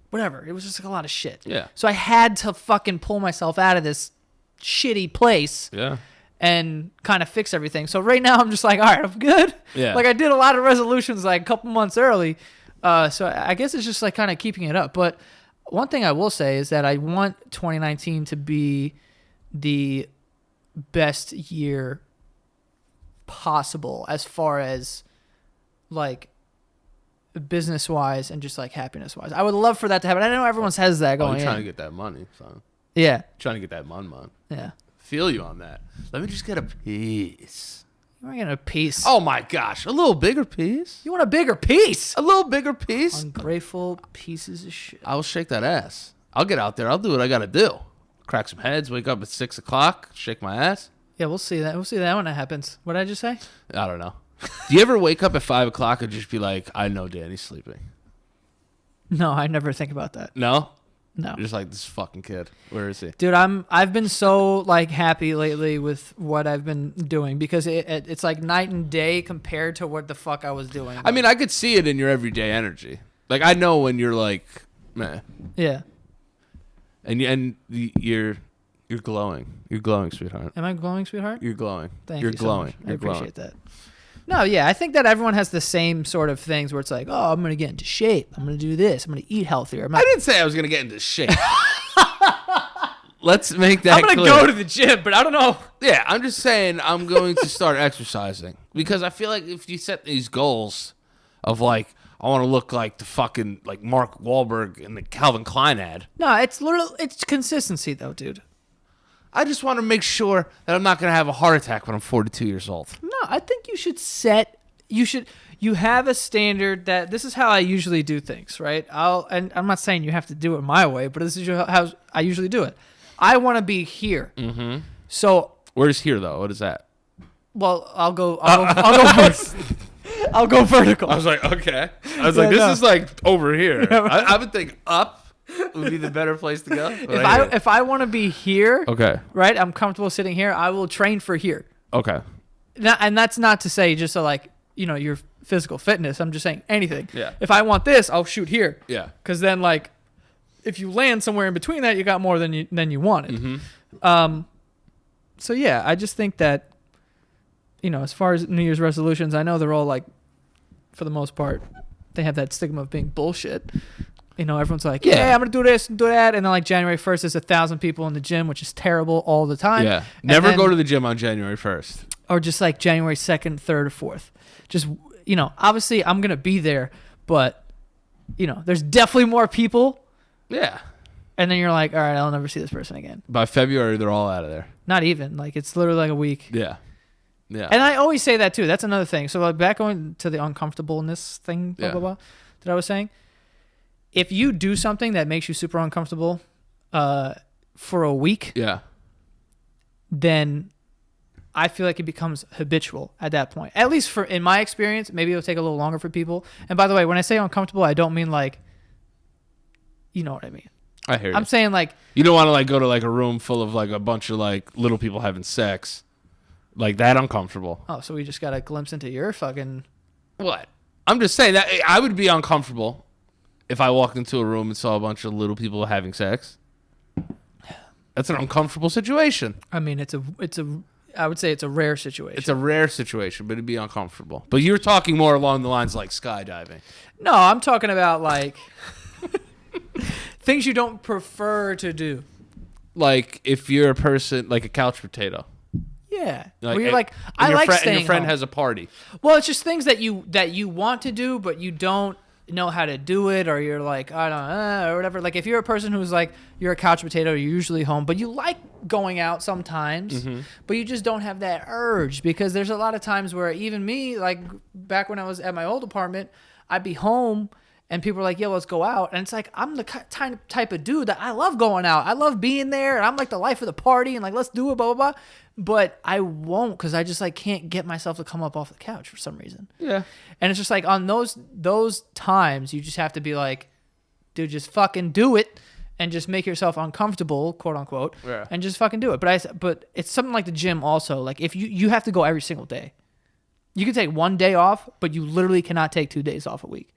whatever. It was just like a lot of shit. Yeah. So I had to fucking pull myself out of this shitty place. Yeah. And kind of fix everything. So right now I'm just like, all right, I'm good. Yeah. Like I did a lot of resolutions like a couple months early. So I guess it's just like kind of keeping it up. But one thing I will say is that I want 2019 to be the best year possible as far as like business wise and just like happiness wise. I would love for that to happen. I know everyone says that going You're trying to in. get that money, son. Yeah. Trying to get that man. Yeah. Feel you on that. Let me just get a piece. You want to get a piece. Oh my gosh, a little bigger piece. You want a bigger piece? A little bigger piece. Ungrateful pieces of shit. I'll shake that ass. I'll get out there. I'll do what I got to do. Crack some heads. Wake up at 6 o'clock. Shake my ass. Yeah, we'll see that. We'll see that when it happens. What did I just say? I don't know. Do you ever wake up at 5 o'clock and just be like, I know Danny's sleeping? No, I never think about that. No? No. You're just like, this fucking kid. Where is he? Dude, I've been so like happy lately with what I've been doing because it's like night and day compared to what the fuck I was doing. I mean, I could see it in your everyday energy. Like, I know when you're like, meh. Yeah. And you're glowing. You're glowing, sweetheart. Am I glowing, sweetheart? You're glowing. Thank You're you glowing. so much. You're I appreciate glowing. that. No, yeah, I think that everyone has the same sort of things where it's like, oh, I'm gonna get into shape. I'm gonna do this. I'm gonna eat healthier. I didn't say I was gonna get into shape. Let's make that I'm gonna clear. go to the gym, but I don't know. Yeah, I'm just saying I'm going to start exercising because I feel like if you set these goals of like I want to look like the fucking like Mark Wahlberg in the Calvin Klein ad. No, it's consistency though, dude. I just want to make sure that I'm not going to have a heart attack when I'm 42 years old. No, I think you have a standard that this is how I usually do things, right? And I'm not saying you have to do it my way, but this is how I usually do it. I want to be here. Mm-hmm. So where's here though? What is that? Well, I'll go first. I'll go vertical. I was like, okay. I was like, this is like over here. I would think up would be the better place to go. If I want to be here, okay, right? I'm comfortable sitting here. I will train for here. Okay. And that's not to say just so like your physical fitness. I'm just saying anything. Yeah. If I want this, I'll shoot here. Yeah. Because then like, if you land somewhere in between that, you got more than you wanted. Mm-hmm. So yeah, I just think that as far as New Year's resolutions, I know they're all like, for the most part, they have that stigma of being bullshit. Everyone's like, yeah, I'm going to do this and do that. And then like January 1st, there's 1,000 people in the gym, which is terrible all the time. Yeah. Never go to the gym on January 1st. Or just like January 2nd, 3rd, or 4th. Just, obviously I'm going to be there, but, there's definitely more people. Yeah. And then you're like, all right, I'll never see this person again. By February, they're all out of there. Not even. Like, it's literally like a week. Yeah. Yeah. And I always say that too. That's another thing. So like back going to the uncomfortableness thing, blah, blah, blah, that I was saying. If you do something that makes you super uncomfortable for a week, then I feel like it becomes habitual at that point. At least in my experience, maybe it'll take a little longer for people. And by the way, when I say uncomfortable, I don't mean like, you know what I mean. I hear you. I'm saying like, you don't want to like go to like a room full of like a bunch of like little people having sex. Like that uncomfortable. Oh, so we just got a glimpse into your fucking... What? I'm just saying that I would be uncomfortable if I walked into a room and saw a bunch of little people having sex. That's an uncomfortable situation. I mean, I would say it's a rare situation. It's a rare situation, but it'd be uncomfortable. But you're talking more along the lines like skydiving. No, I'm talking about like things you don't prefer to do. Like if you're a person, like a couch potato. Yeah. Like, where you're like, I your like friend, staying and your friend home. has a party. Well, it's just things that you want to do, but you don't know how to do it, or you're like, I don't know, or whatever. Like if you're a person who's like, you're a couch potato, you're usually home, but you like going out sometimes, but you just don't have that urge, because there's a lot of times where even me, like back when I was at my old apartment, I'd be home and people are like, yo, let's go out. And it's like, I'm the type of dude that I love going out. I love being there. And I'm like the life of the party and like, let's do it, blah, blah, blah. But I won't, because I just like can't get myself to come up off the couch for some reason. Yeah. And it's just like on those times, you just have to be like, dude, just fucking do it and just make yourself uncomfortable, quote unquote, and just fucking do it. But it's something like the gym also. Like if you have to go every single day. You can take one day off, but you literally cannot take 2 days off a week.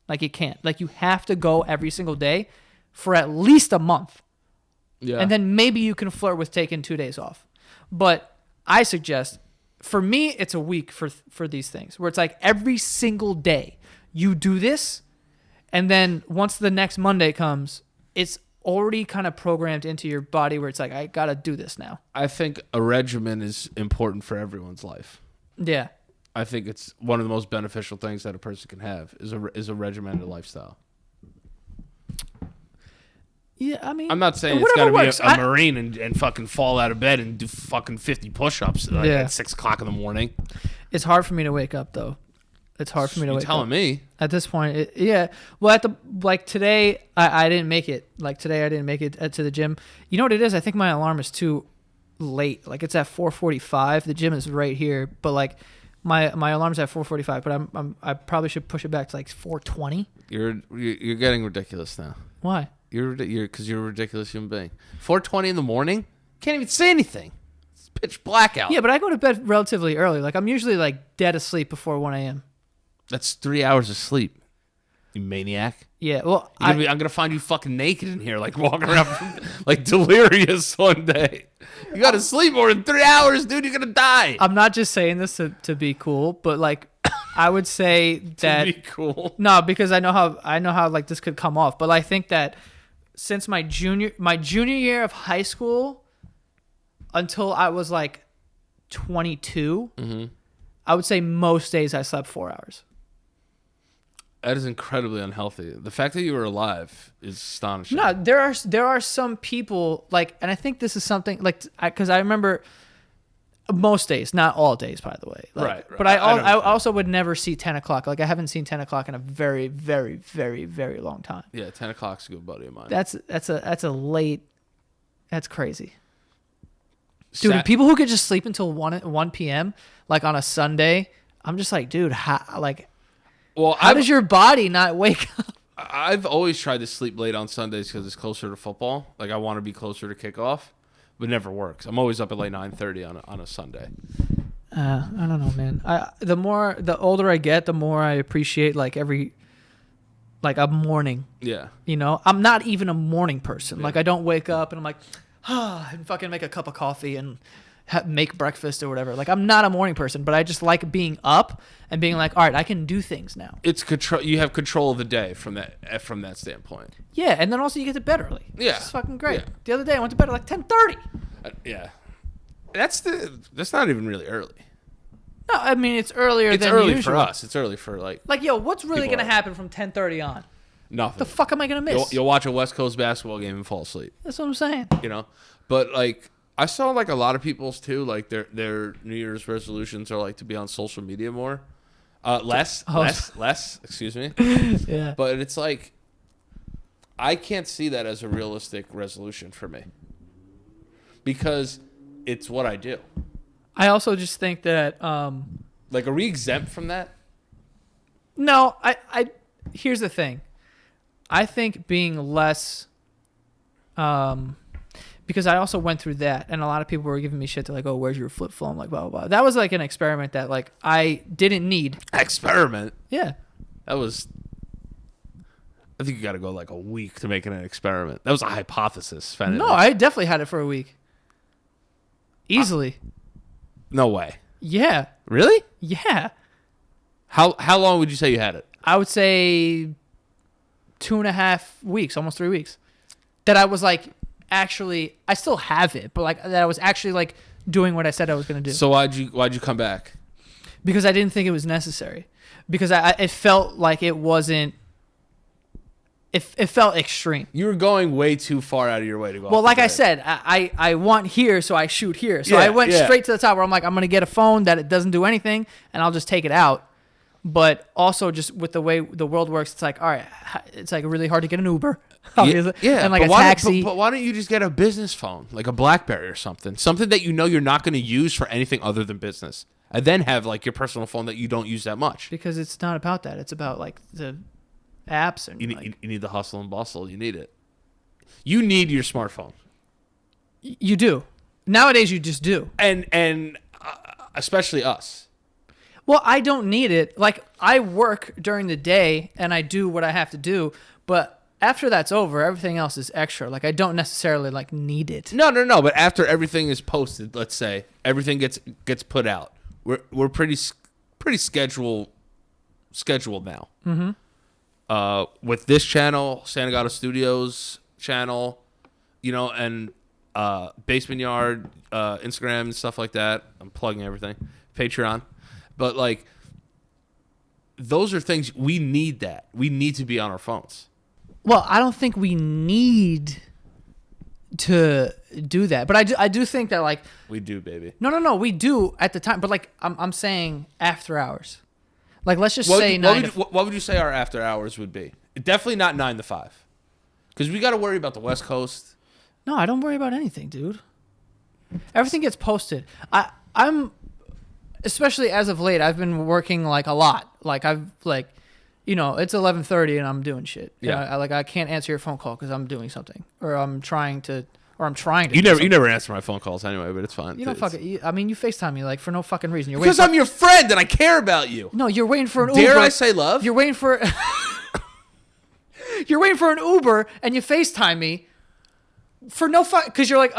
Like you can't. Like you have to go every single day for at least a month. Yeah. And then maybe you can flirt with taking 2 days off. But I suggest, for me, it's a week for these things, where it's like every single day you do this, and then once the next Monday comes, it's already kind of programmed into your body where it's like, I got to do this now. I think a regimen is important for everyone's life. Yeah. I think it's one of the most beneficial things that a person can have is a regimented lifestyle. Yeah, I mean, I'm not saying it's got to be a Marine and fucking fall out of bed and do fucking 50 push-ups at 6 o'clock in the morning. It's hard for me to wake up, though. It's hard for me to wake up. You're telling me. At this point, yeah. Well, today, I didn't make it. Like today, I didn't make it to the gym. You know what it is? I think my alarm is too late. Like it's at 4:45. The gym is right here, but like my alarm's at 4:45. But I probably should push it back to like 4:20. You're getting ridiculous now. Why? You're because you're a ridiculous human being. 4:20 in the morning, can't even see anything. It's pitch black out. Yeah, but I go to bed relatively early. Like I'm usually like dead asleep before 1 a.m. That's 3 hours of sleep. You maniac. Yeah, well, I'm gonna find you fucking naked in here, like walking around like delirious one day. You gotta sleep more than 3 hours, dude. You're gonna die. I'm not just saying this to be cool, but like I would say that Be cool. no, because I know how like this could come off, but I think that since my junior year of high school until I was like 22, I would say most days I slept 4 hours. That is incredibly unhealthy. The fact that you were alive is astonishing. No, there are some people like, and I think this is something like because I remember most days, not all days, by the way. Like, Right. But I also would never see 10 o'clock. Like I haven't seen 10 o'clock in a very, very, very, very long time. Yeah, 10 o'clock's a good buddy of mine. That's a late. That's crazy, dude. People who could just sleep until 1 p.m. like on a Sunday. I'm just like, dude, how does your body not wake up? I've always tried to sleep late on Sundays because it's closer to football. Like I want to be closer to kickoff, but it never works. I'm always up at like 9:30 on a Sunday. I don't know, man. The older I get, the more I appreciate like a morning. Yeah. You know, I'm not even a morning person. Like I don't wake up and I'm like, and fucking make a cup of coffee and make breakfast or whatever. Like I'm not a morning person, but I just like being up and being like, all right, I can do things now. It's control. You have control of the day from that standpoint. Yeah, and then also you get to bed early. Yeah. It's fucking great. Yeah. The other day I went to bed at like 10:30. Yeah. That's not even really early. No, I mean it's earlier It's than early usual. for us. It's early for like Like, what's really People gonna happen from 10:30 on? nothing. The fuck am I gonna miss? You'll watch a West Coast basketball game and fall asleep. That's what I'm saying. You know, but like I saw like a lot of people's too. Like their New Year's resolutions are like to be on social media more. Less. Excuse me. Yeah. But it's like I can't see that as a realistic resolution for me because it's what I do. I also just think that Like, are we exempt from that? no, I here's the thing. I think being less because I also went through that and a lot of people were giving me shit. They're like, oh, where's your flip phone? Like, blah, blah, blah. That was like an experiment that like I didn't need. Experiment. Yeah. That was. I think you got to go like a week to make it an experiment. That was a hypothesis. No, I definitely had it for a week. Easily. No way. Yeah. Really? Yeah. How long would you say you had it? I would say 2.5 weeks, almost 3 weeks. That I was like, actually, I still have it, but like that I was actually like doing what I said I was going to do. So why'd you come back? Because I didn't think it was necessary. Because it felt like it wasn't. It felt extreme. You were going way too far out of your way to go. Well, off like the I grid. said, I want here, so I shoot here. So Yeah, I went yeah. straight to the top where I'm like, I'm going to get a phone that it doesn't do anything, and I'll just take it out. But also just with the way the world works, it's like, all right, it's like really hard to get an Uber. Obviously, Yeah, and like but a taxi. But why don't you just get a business phone, like a BlackBerry or something that you know you're not going to use for anything other than business, and then have like your personal phone that you don't use that much. Because it's not about that. It's about like the apps and You need the hustle and bustle. You need it. You need your smartphone, you do. Nowadays, you just do. and especially us. Well, I don't need it. Like I work during the day and I do what I have to do, but after that's over, everything else is extra. Like I don't necessarily like need it. No. But after everything is posted, let's say everything gets put out, we're pretty scheduled now. Mm-hmm. With this channel, Santa Gata Studios channel, you know, and Basement Yard, Instagram and stuff like that. I'm plugging everything. Patreon. But like those are things we need that. We need to be on our phones. Well, I don't think we need to do that, but I do think that like We do, baby. no, we do at the time, but like I'm saying after hours. Like let's just What say would you say our after hours would be? Definitely not 9 to 5. Because we got to worry about the West Coast. No, I don't worry about anything, dude. Everything gets posted. I'm especially as of late, I've been working like a lot. Like I've like you know, it's 11:30 and I'm doing shit. Yeah. I can't answer your phone call because I'm doing something, or I'm trying to. You never answer my phone calls anyway, but it's fine. You don't fucking. I mean, you FaceTime me like for no fucking reason. You're because I'm your friend and I care about you. No, you're waiting for an Uber. Dare I say love? You're waiting for. You're waiting for an Uber and you FaceTime me for no fuck because you're like,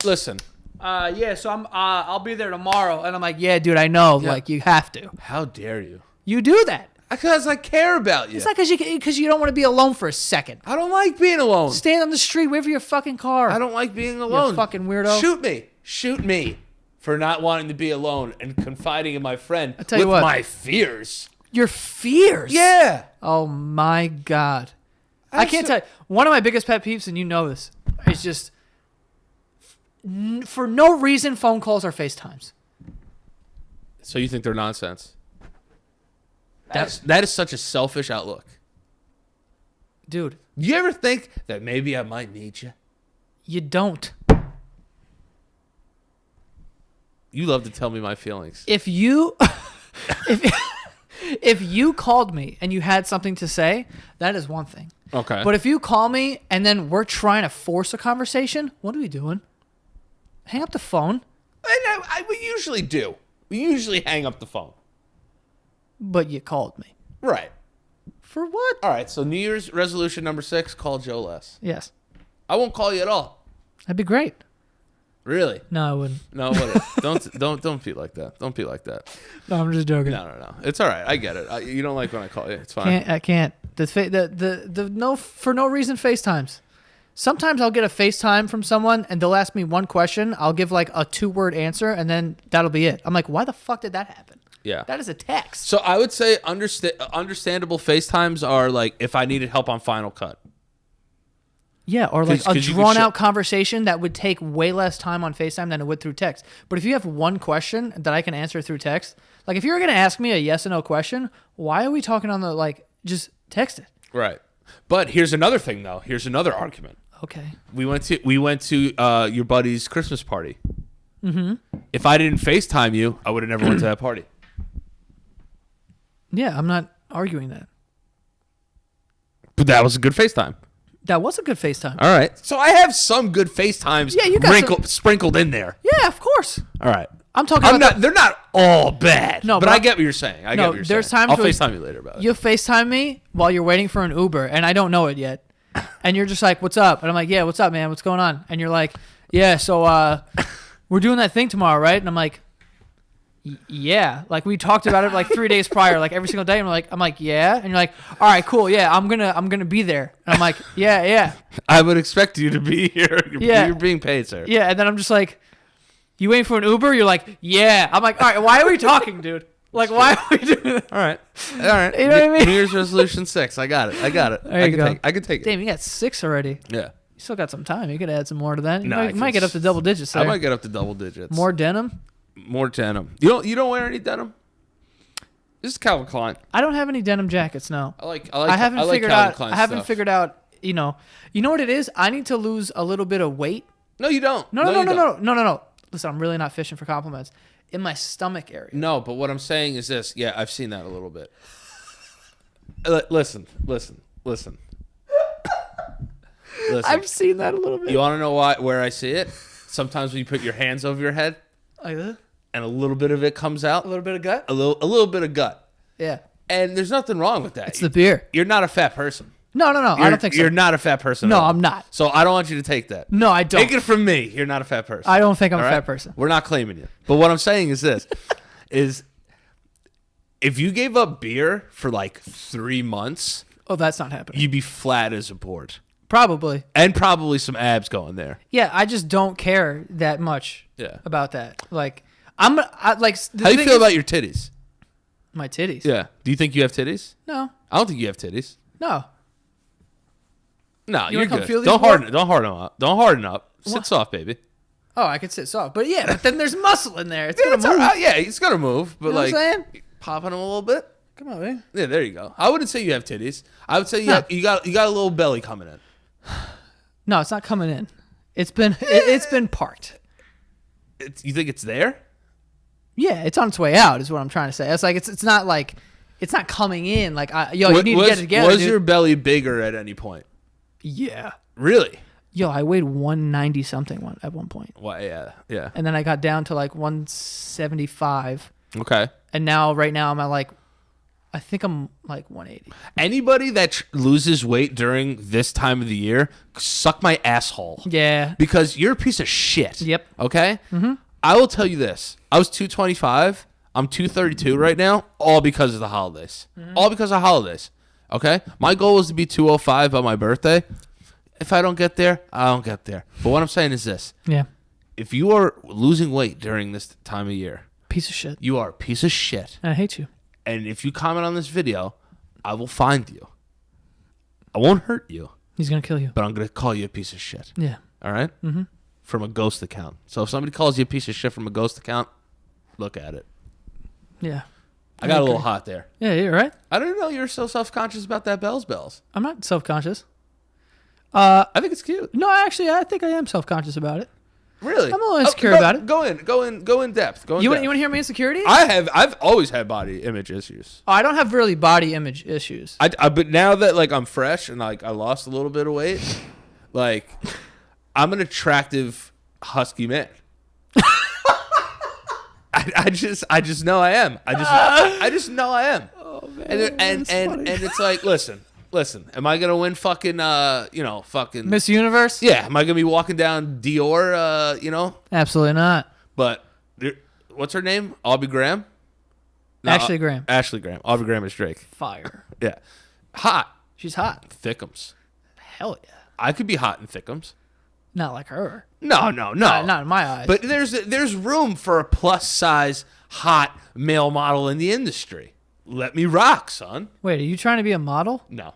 Listen. yeah. So I'll be there tomorrow, and I'm like, yeah, dude, I know. Yeah. Like, you have to. How dare you? You do that. Because I care about you. It's not because you don't want to be alone for a second. I don't like being alone. Stand on the street, wait for your fucking car. I don't like being alone. You fucking weirdo. Shoot me for not wanting to be alone and confiding in my friend tell you with what. my fears. Your fears. Yeah. Oh my God. I can't tell you. One of my biggest pet peeves, and you know this, is just for no reason phone calls or FaceTimes. So you think they're nonsense? That is such a selfish outlook. Dude. You ever think that maybe I might need you? You don't. You love to tell me my feelings. If you if you called me and you had something to say, that is one thing. Okay. But if you call me and then we're trying to force a conversation, what are we doing? Hang up the phone. We usually do. We usually hang up the phone. But you called me. Right. For what? All right. So New Year's resolution number 6: call Joe less. Yes. I won't call you at all. That'd be great. Really? No, I wouldn't. No, wouldn't. Don't be like that. Don't be like that. No, I'm just joking. No. It's all right. I get it. You don't like when I call you. It's fine. I can't. The no for no reason FaceTimes. Sometimes I'll get a FaceTime from someone and they'll ask me one question. I'll give like a 2-word answer and then that'll be it. I'm like, why the fuck did that happen? Yeah. That is a text. So I would say understandable FaceTimes are like if I needed help on Final Cut. Yeah, or like 'Cause a you could drawn-out conversation that would take way less time on FaceTime than it would through text. But if you have one question that I can answer through text, like if you're going to ask me a yes or no question, why are we talking on the, like, just text it? Right. But here's another thing, though. Here's another argument. Okay. We went to your buddy's Christmas party. Mm-hmm. If I didn't FaceTime you, I would have never went to that party. Yeah, I'm not arguing that. But that was a good FaceTime. That was a good FaceTime. All right. So I have some good FaceTimes Yeah, you got sprinkled in there. Yeah, of course. All right. I'm talking about they're not all bad. No, but I get what you're saying. I get what you're there's saying. times I'll where FaceTime you later about it. you FaceTime me while you're waiting for an Uber, and I don't know it yet. And you're just like, what's up? And I'm like, yeah, what's up, man? What's going on? And you're like, yeah, so we're doing that thing tomorrow, right? And I'm like, yeah. Like, we talked about it like 3 days prior, like every single day. And I'm like, yeah. And you're like, all right, cool. Yeah, I'm gonna be there. And I'm like, yeah. I would expect you to be here. Yeah. You're being paid, sir. Yeah. And then I'm just like, you waiting for an Uber? You're like, yeah. I'm like, all right, why are we talking, dude? Like, why are we doing that? All right. You know what I mean? New Year's resolution 6. I got it. There you go. I can take it. Damn, you got 6 already. Yeah. You still got some time. You could add some more to that. You No, might get up to double digits there. I might get up to double digits. More denim? More denim. You don't wear any denim? This is Calvin Klein. I don't have any denim jackets, no. I haven't like figured Calvin out. Klein I haven't stuff. figured out. You know what it is. I need to lose a little bit of weight. No, you don't. No. Listen, I'm really not fishing for compliments. In my stomach area. No, but what I'm saying is this. Yeah, I've seen that a little bit. Listen. I've seen that a little bit. You want to know where I see it? Sometimes when you put your hands over your head Like that? and a little bit of it comes out. A little bit of gut. A little bit of gut. Yeah. And there's nothing wrong with that. It's the beer. You're not a fat person. No. I don't think so. You're not a fat person. No, at all. I'm not. So I don't want you to take that. No, I don't. Take it from me. You're not a fat person. I don't think I'm All a right? fat person. We're not claiming you. But what I'm saying is this: is if you gave up beer for like 3 months, Oh, that's not happening. you'd be flat as a board, Probably. and probably some abs going there. Yeah, I just don't care that much. Yeah. About that. Like, I like. The How do you thing feel is- about your titties? my titties? Yeah. Do you think you have titties? No. I don't think you have titties. No. No, You you're wanna come good. feel these Don't more? harden up. Don't harden up. Sit What? soft, baby. Oh, I could sit soft, but yeah, but then there's muscle in there. It's Yeah, gonna it's all move. right. Yeah, it's gonna move, but You know like what I'm saying? popping them a little bit. Come on, man. Yeah, there you go. I wouldn't say you have titties. I would say No. you got a little belly coming in. No, it's not coming in. It's been parked. You think it's there? Yeah, it's on its way out. Is what I'm trying to say. It's like it's not like It's not coming in. Like, you need to get it together, Was dude. your belly bigger at any point? Yeah. Really? Yo, I weighed 190 something at one point. Well, yeah. And then I got down to like 175. Okay. And right now I'm at like, I think I'm like 180. Anybody that loses weight during this time of the year, suck my asshole. Yeah. Because you're a piece of shit. Yep. Okay? Mm-hmm. I will tell you this. I was 225. I'm 232 right now, all because of the holidays. All because of holidays. Okay? My goal is to be 205 on my birthday. If I don't get there, I don't get there. But what I'm saying is this. Yeah. If you are losing weight during this time of year, Piece of shit. you are a piece of shit. I hate you. And if you comment on this video, I will find you. I won't hurt you, He's going to kill you. but I'm going to call you a piece of shit. Yeah. All right? Mm-hmm. From a ghost account. So if somebody calls you a piece of shit from a ghost account, look at it. Yeah. I got a little hot there. Yeah, you're right. I didn't know you were so self-conscious about that bells. I'm not self-conscious. I think it's cute. No, actually, I think I am self-conscious about it. Really? I'm a little insecure about it. Go in depth. You want to hear my insecurities? I've always had body image issues. I don't have really body image issues. But now that like I'm fresh and like I lost a little bit of weight, like I'm an attractive husky man. I just know I am. I just know I am. Oh man, And it's like, listen. Am I gonna win fucking fucking Miss Universe? Yeah, am I gonna be walking down Dior? Absolutely not. But what's her name? Aubrey Graham. No, Ashley Graham. Ashley Graham. Aubrey Graham is Drake. Fire. Yeah, hot. She's hot. Thickums. Hell yeah. I could be hot in Thickums. Not like her. No. Not in my eyes. But there's room for a plus size hot male model in the industry. Let me rock, son. Wait, are you trying to be a model? No.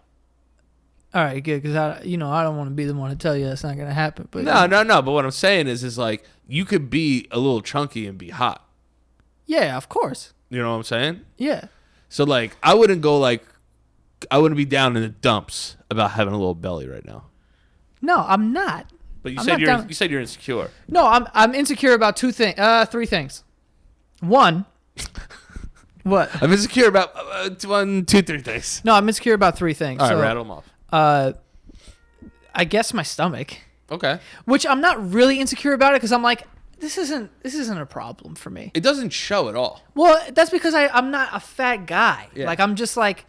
All right, good, because I don't want to be the one to tell you that's not going to happen. But No. But what I'm saying is like you could be a little chunky and be hot. Yeah, of course. You know what I'm saying? Yeah. So like I wouldn't be down in the dumps about having a little belly right now. No, I'm not. But I'm not down- you said you're insecure. No, I'm insecure about three things. One. What? I'm insecure about 1, 2, 3 things. No, I'm insecure about three things. All right, So, rattle them off. I guess my stomach, Okay. which I'm not really insecure about it because I'm like, this isn't a problem for me. It doesn't show at all. Well, that's because I'm not a fat guy. Yeah. Like I'm just like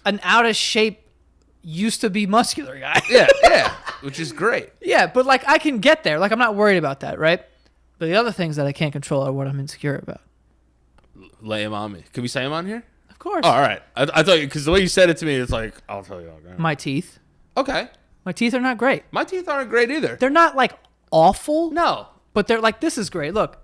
an out of shape, used to be muscular guy. Yeah, which is great. Yeah, but like I can get there. Like I'm not worried about that, right? But the other things that I can't control are what I'm insecure about. Lay him on me. Can we say him on here? Of course. Oh, all right. I thought because the way you said it to me, it's like I'll tell you. Okay. My teeth. Okay. My teeth are not great. My teeth aren't great either. They're not like awful. No. But they're like, this is great. Look.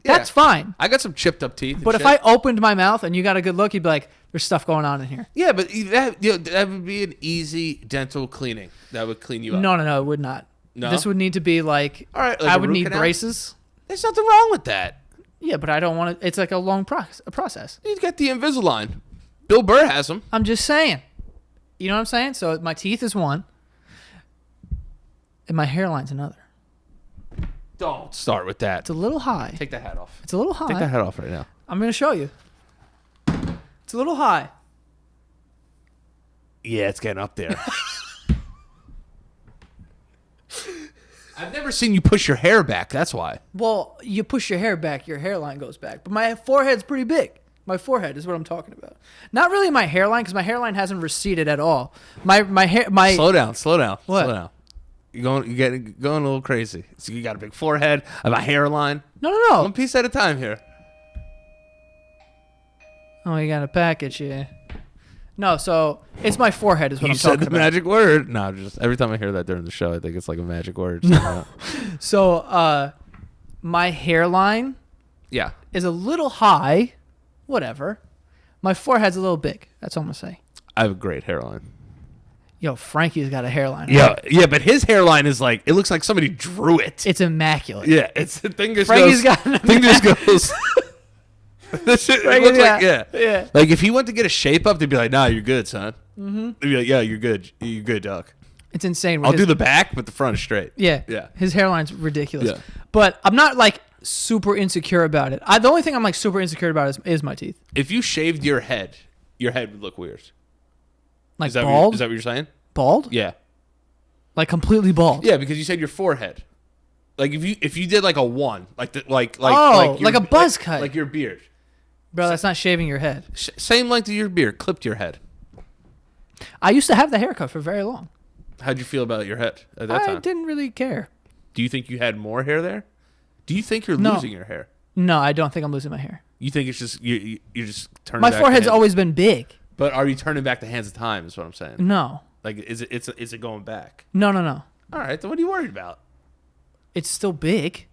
Yeah. That's fine. I got some chipped up teeth. But if I opened my mouth and you got a good look, you'd be like, there's stuff going on in here. Yeah, but that would be an easy dental cleaning. That would clean you up. No, it would not. No? This would need to be like, All right, like I a would root need canal? braces. There's nothing wrong with that. Yeah, but I don't want to. It's like a long process. You get the Invisalign. Bill Burr has them. I'm just saying. You know what I'm saying? So my teeth is one, and my hairline's another. Don't start with that. It's a little high. Take that hat off. It's a little high. Take that hat off right now. I'm going to show you. It's a little high. Yeah, it's getting up there. I've never seen you push your hair back. That's why. Well, you push your hair back, your hairline goes back. But my forehead's pretty big. My forehead is what I'm talking about. Not really my hairline, because my hairline hasn't receded at all. My hair, my. Slow down. What? Slow down. You're going a little crazy. So you got a big forehead, I have a hairline. No. One piece at a time here. Oh, you got a package here. No, so it's my forehead is what You I'm said talking the about. magic word. No, just every time I hear that during the show, I think it's like a magic word. So, my hairline Yeah. is a little high. Whatever. My forehead's a little big. That's all I'm going to say. I have a great hairline. Yo, Frankie's got a hairline. Yeah, but his hairline is like, it looks like somebody drew it. It's immaculate. Yeah, it's the thing just Frankie's goes. got an thing just goes. This shit Frankie's looks like, got- yeah. yeah. Like if he went to get a shape up, they'd be like, nah, you're good, son. Mm-hmm. They'd be like, yeah, you're good. You're good, Doc. It's insane. I'll do the back, but the front is straight. Yeah. Yeah. His hairline's ridiculous. Yeah. But I'm not like super insecure about it. The only thing I'm like super insecure about is my teeth. If you shaved your head would look weird. Like Is that bald? is that what you're saying? Bald? Yeah. Like completely bald? Yeah, because you said your forehead. Like if you did like a 1, like Oh, your- like a buzz cut. like your beard. Bro, that's not shaving your head. Same length of your beard, clipped your head. I used to have the haircut for very long. How'd you feel about your head at that I time? didn't really care. Do you think you had more hair there? Do you think you're No. losing your hair? No, I don't think I'm losing my hair. You think it's just you're just turning My back forehead's the hands- always been big. But are you turning back the hands of time is what I'm saying. No. Like is it going back? No. All right, then what are you worried about? It's still big.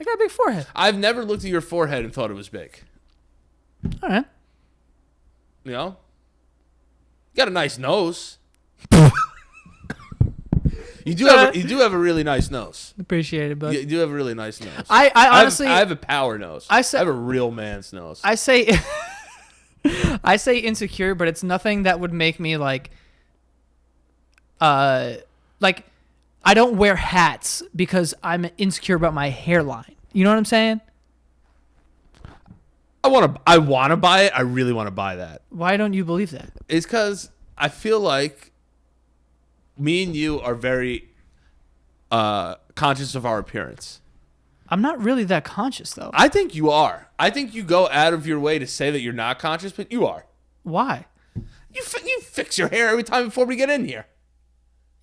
I got a big forehead. I've never looked at your forehead and thought it was big. All right. You know? You got a nice nose. You do have a really nice nose. Appreciate it, bud. You do have a really nice nose. I honestly I have a power nose. I say- have a real man's nose. I say I say insecure, but it's nothing that would make me like I don't wear hats because I'm insecure about my hairline. You know what I'm saying? I want to buy it. I really want to buy that. Why don't you believe that? It's because I feel like me and you are very conscious of our appearance. I'm not really that conscious though. I think you are. I think you go out of your way to say that you're not conscious, but you are. Why? You fix your hair every time before we get in here.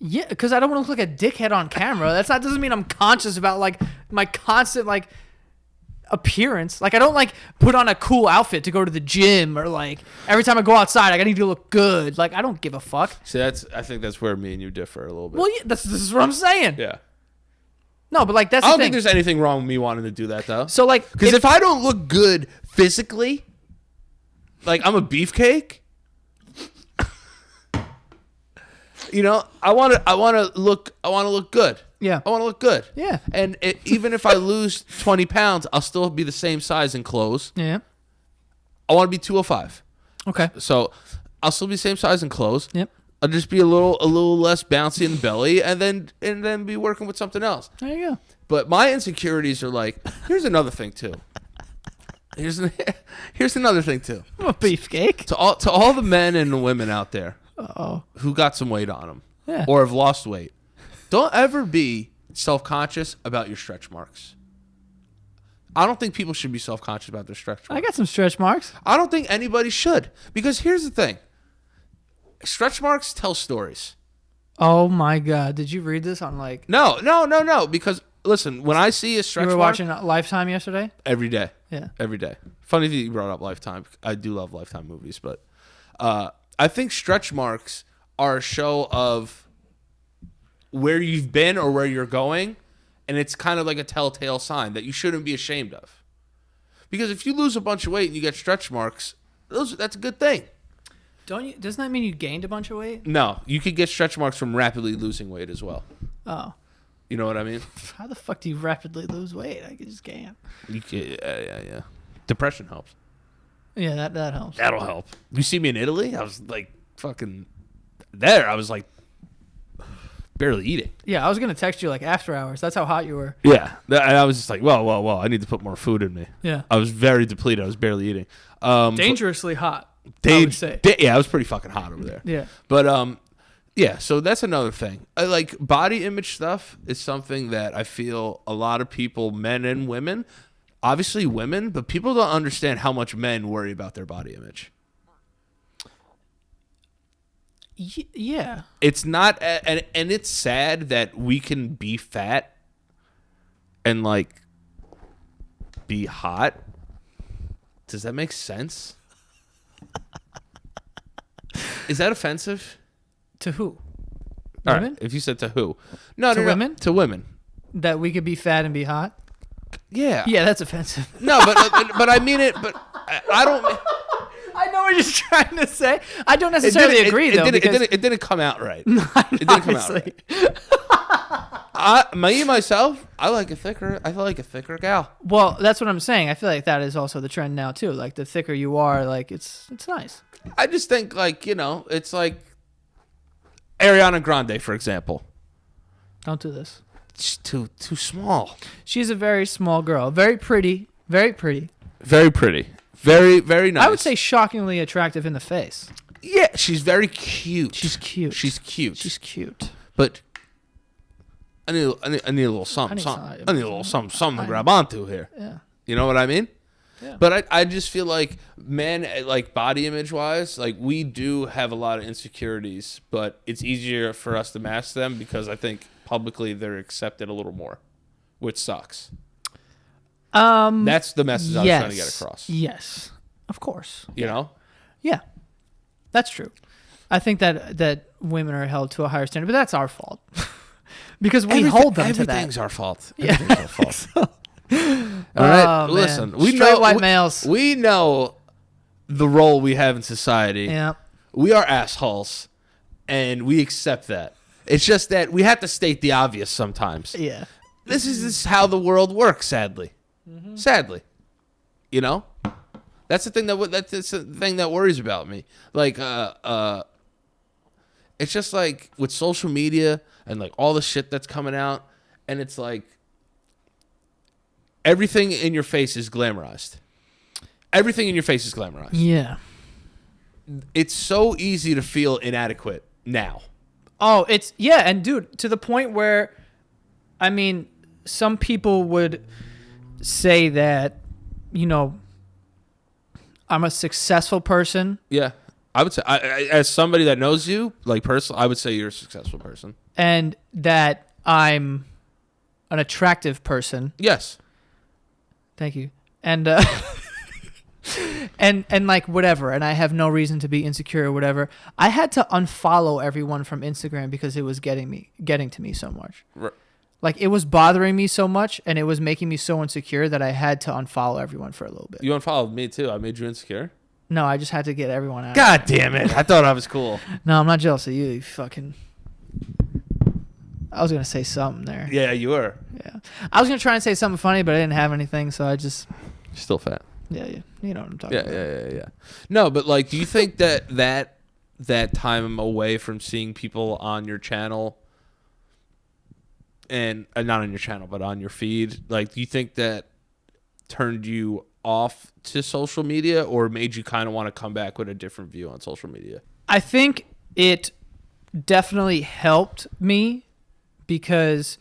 Yeah, because I don't want to look like a dickhead on camera. Doesn't mean I'm conscious about like my constant like appearance. Like I don't like put on a cool outfit to go to the gym or like every time I go outside I need to look good. Like I don't give a fuck. See, I think that's where me and you differ a little bit. Well, yeah, this is what I'm saying. Yeah. No, but like that's I the don't thing. think there's anything wrong with me wanting to do that though. So like Because if I don't look good physically, like I'm a beefcake. You know, I want to look good. Yeah. I want to look good. Yeah. And even if I lose 20 pounds, I'll still be the same size in clothes. Yeah. I want to be 205. Okay. So I'll still be the same size in clothes. Yep. I'll just be a little less bouncy in the belly, and then be working with something else. There you go. But my insecurities are like, here's another thing too. Here's another thing too. I'm a beefcake. To all the men and women out there Oh. who got some weight on them, Yeah. or have lost weight, don't ever be self-conscious about your stretch marks. I don't think people should be self-conscious about their stretch marks. I got some stretch marks. I don't think anybody should, because here's the thing: stretch marks tell stories. Oh my god! Did you read this on like? No. Because listen, when I see a stretch You were mark watching Lifetime yesterday. every day, Yeah. every day. Funny that you brought up Lifetime. I do love Lifetime movies, but I think stretch marks are a show of where you've been or where you're going, and it's kind of like a telltale sign that you shouldn't be ashamed of. Because if you lose a bunch of weight and you get stretch marks, that's a good thing. Doesn't that mean you gained a bunch of weight? No, you could get stretch marks from rapidly losing weight as well. Oh. You know what I mean? How the fuck do you rapidly lose weight? I just can't. You can, yeah. Depression helps. Yeah, that helps. That'll help. You see me in Italy? I was like fucking there. I was like barely eating. Yeah, I was gonna text you like after hours. That's how hot you were. Yeah. And I was just like, well, I need to put more food in me. Yeah. I was very depleted. I was barely eating. Dangerously hot. I would say. Yeah, I was pretty fucking hot over there. Yeah. But yeah, so that's another thing. Like body image stuff is something that I feel a lot of people, men and women, obviously women, but people don't understand how much men worry about their body image. Yeah. It's not, and it's sad that we can be fat and like be hot. Does that make sense? Is that offensive? To who? All Women? right, if you said to who? No, To women? To women. That we could be fat and be hot? Yeah. Yeah, that's offensive. No, but I mean it. But I don't. I know what you're trying to say. I don't necessarily agree though. It didn't come out right. It didn't come out right. Myself, I like a thicker gal. Well, that's what I'm saying. I feel like that is also the trend now too. Like the thicker you are, like it's nice. I just think like it's like Ariana Grande, for example. Don't do this. She's too small. She's a very small girl. Very pretty. Very pretty. Very pretty. Very, very nice. I would say shockingly attractive in the face. Yeah, she's very cute. She's cute. She's cute. She's cute. But I need a little something. I need a little something to grab onto here. Yeah. You know what I mean? Yeah. But I just feel like men, like body image wise, like we do have a lot of insecurities, but it's easier for us to mask them because I think publicly they're accepted a little more, which sucks. That's the message I was trying to get across. Yes, of course. You know? Yeah, that's true. I think that women are held to a higher standard, but that's our fault because we hold them to that. Everything's our fault. Yeah. Everything's our fault. All right, listen. We Straight know white males. We know the role we have in society. Yeah. We are assholes, and we accept that. It's just that we have to state the obvious sometimes. Yeah. This is how the world works. Sadly, sadly, you know, that's the thing that worries about me. Like, it's just like with social media and like all the shit that's coming out, and it's like. Everything in your face is glamorized. Everything in your face is glamorized. Yeah. It's so easy to feel inadequate now. Oh, and dude, to the point where, I mean, some people would say that, you know, I'm a successful person. Yeah. I would say, as somebody that knows you, like personally, I would say you're a successful person. And that I'm an attractive person. Yes. Thank you. And and like whatever, and I have no reason to be insecure or whatever. I had to unfollow everyone from Instagram because it was getting to me so much. Right. Like it was bothering me so much and it was making me so insecure that I had to unfollow everyone for a little bit. You unfollowed me too. I made you insecure. No, I just had to get everyone out. God damn it. I thought I was cool. No, I'm not jealous of you, you fucking. I was going to say something there. Yeah, you were. Yeah. I was going to try and say something funny, but I didn't have anything, so I just... You're still fat. Yeah, you know what I'm talking about. Yeah. No, but like, do you think that time away from seeing people on your channel and not on your channel, but on your feed, like, do you think that turned you off to social media or made you kind of want to come back with a different view on social media? I think it definitely helped me because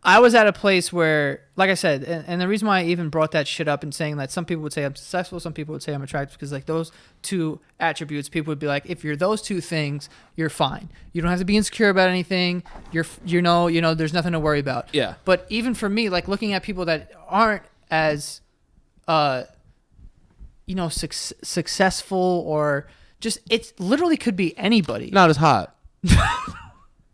I was at a place where, like I said, and the reason why I even brought that shit up and saying that some people would say I'm successful, some people would say I'm attractive, because like those two attributes, people would be like, if you're those two things, you're fine. You don't have to be insecure about anything. You know, there's nothing to worry about. Yeah. But even for me, like looking at people that aren't as, successful or just, it literally could be anybody. Not as hot.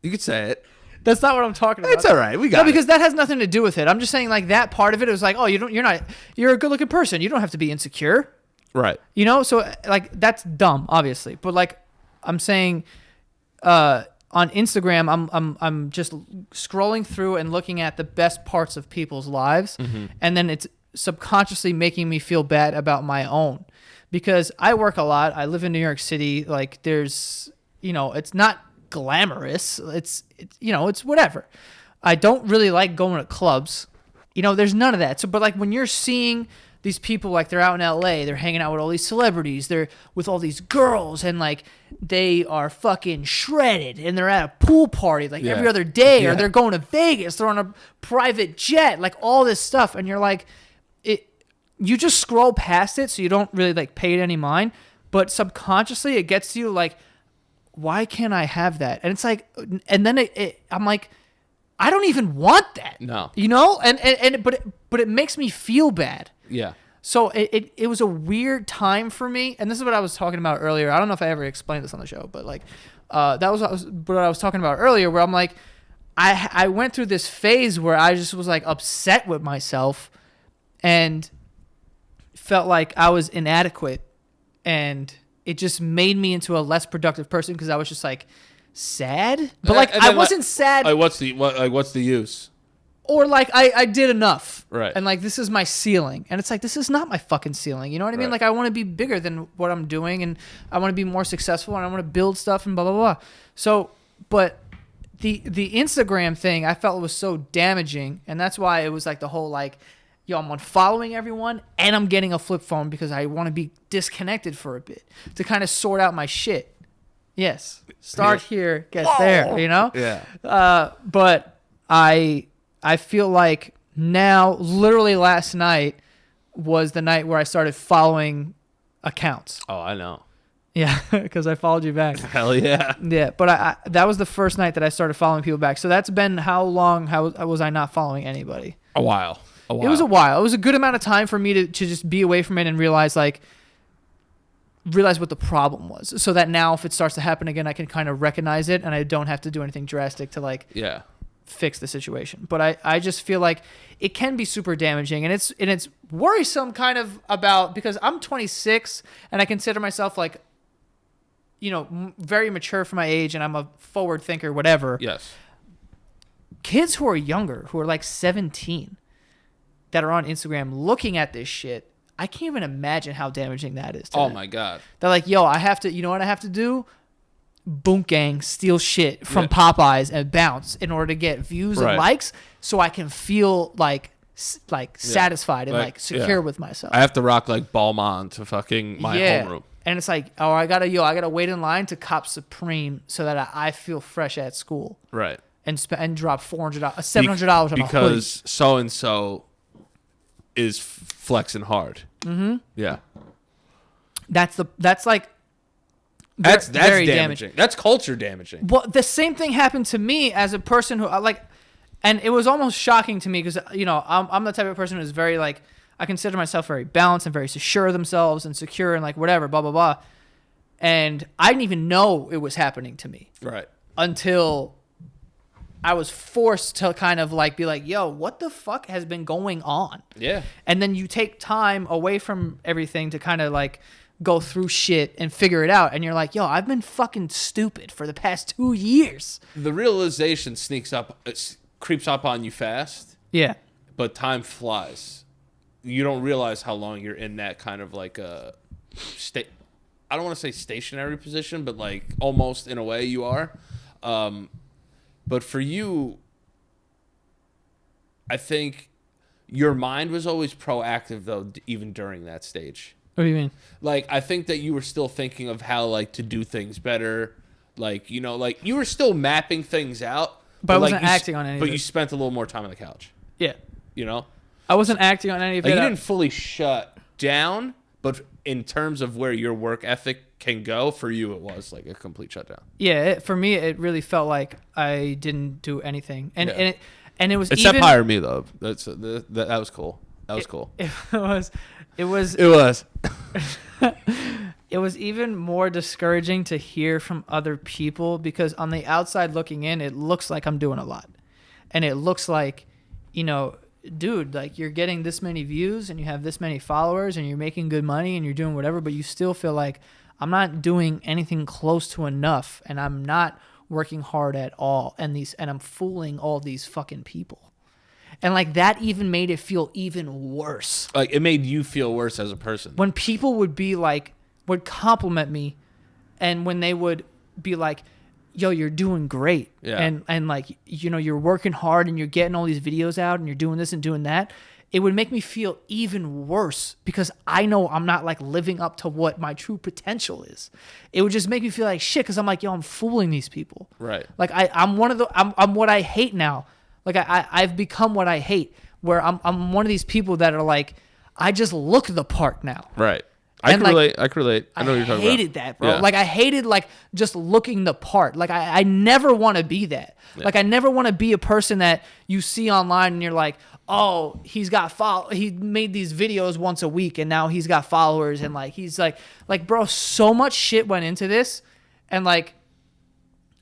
You could say it. That's not what I'm talking about. It's all right. We got it. No, because that has nothing to do with it. I'm just saying like that part of it is like, oh, you're a good looking person. You don't have to be insecure. Right. You know? So like that's dumb, obviously. But like I'm saying on Instagram, I'm just scrolling through and looking at the best parts of people's lives. Mm-hmm. And then it's subconsciously making me feel bad about my own because I work a lot. I live in New York City. Like there's, it's not glamorous. It's whatever. I don't really like going to clubs. There's none of that. So, but like when you're seeing these people, like they're out in LA, they're hanging out with all these celebrities, they're with all these girls, and like they are fucking shredded, and they're at a pool party like every other day, or they're going to Vegas, they're on a private jet, like all this stuff, and you're like, you just scroll past it, so you don't really like pay it any mind, but subconsciously it gets to you like, why can't I have that? And it's like, and then I'm like, I don't even want that. No. But it makes me feel bad. Yeah. So it was a weird time for me, and this is what I was talking about earlier. I don't know if I ever explained this on the show, but like, that was what I was talking about earlier, where I'm like, I went through this phase where I just was like upset with myself, and felt like I was inadequate, and it just made me into a less productive person because I was just like sad, but like I wasn't sad. Like what's the use? Or like I did enough, right? And like this is my ceiling, and it's like this is not my fucking ceiling. You know what I mean? Like I want to be bigger than what I'm doing, and I want to be more successful, and I want to build stuff and blah blah blah. So, but the Instagram thing I felt was so damaging, and that's why it was like the whole like, yo, I'm unfollowing everyone and I'm getting a flip phone because I want to be disconnected for a bit to kind of sort out my shit. Yes, start here, get there, you know. Yeah. But I feel like now, literally last night was the night where I started following accounts. Oh, I know. Yeah, because I followed you back. Hell yeah. Yeah, but I that was the first night that I started following people back. So that's been how long? How was I not following anybody? A while. It was a while. It was a good amount of time for me to just be away from it and realize what the problem was. So that now if it starts to happen again, I can kind of recognize it and I don't have to do anything drastic to like fix the situation. But I just feel like it can be super damaging, and it's worrisome kind of about, because I'm 26 and I consider myself like, you know, very mature for my age and I'm a forward thinker, whatever. Yes. Kids who are younger, who are like 17, that are on Instagram looking at this shit, I can't even imagine how damaging that is to them. My God. They're like, yo, I have to, you know what I have to do? Boom gang, steal shit from Popeyes and bounce in order to get views and likes so I can feel like satisfied and like secure with myself. I have to rock like Balmain to fucking my homeroom. And it's like, oh, I gotta wait in line to cop Supreme so that I feel fresh at school. Right. And drop $700 on a hoodie. Because so and so is flexing hard. Mm-hmm. Yeah. That's very damaging. That's culture damaging. Well, the same thing happened to me as a person who like, and it was almost shocking to me because, you know, I'm the type of person who's very like, I consider myself very balanced and very sure of themselves and secure and like whatever, blah, blah, blah. And I didn't even know it was happening to me. Right. Until I was forced to kind of like be like, yo, what the fuck has been going on? Yeah. And then you take time away from everything to kind of like go through shit and figure it out. And you're like, yo, I've been fucking stupid for the past 2 years. The realization creeps up on you fast. Yeah. But time flies. You don't realize how long you're in that kind of like a I don't want to say stationary position, but like almost in a way you are. But for you, I think your mind was always proactive, though, even during that stage. What do you mean? Like, I think that you were still thinking of how, like, to do things better. Like, you know, like, you were still mapping things out. But I wasn't acting on any of it. But you spent a little more time on the couch. Yeah. You know? I wasn't acting on any of it. You didn't fully shut down, but in terms of where your work ethic can go, for you it was like a complete shutdown. Yeah, for me it really felt like I didn't do anything, and it was except even, hire me though. That was cool. That was cool. It was it was even more discouraging to hear from other people, because on the outside looking in, it looks like I'm doing a lot, and it looks like, you know, dude, like you're getting this many views and you have this many followers and you're making good money and you're doing whatever, but you still feel like I'm not doing anything close to enough and I'm not working hard at all, and I'm fooling all these fucking people. And like that even made it feel even worse. Like it made you feel worse as a person. When people would compliment me, and when they would be like, yo, you're doing great. Yeah. And like, you know, you're working hard and you're getting all these videos out and you're doing this and doing that. It would make me feel even worse because I know I'm not like living up to what my true potential is. It would just make me feel like shit because I'm like, yo, I'm fooling these people. Right. Like I'm what I hate now. Like I've become what I hate, where I'm one of these people that are like, I just look the part now. Right. I can relate. I know what you're talking about. I hated that, bro. Yeah. Like I hated like just looking the part. Like I never want to be that. Yeah. Like I never want to be a person that you see online and you're like, oh, he made these videos once a week and now he's got followers, and like he's like bro, so much shit went into this, and like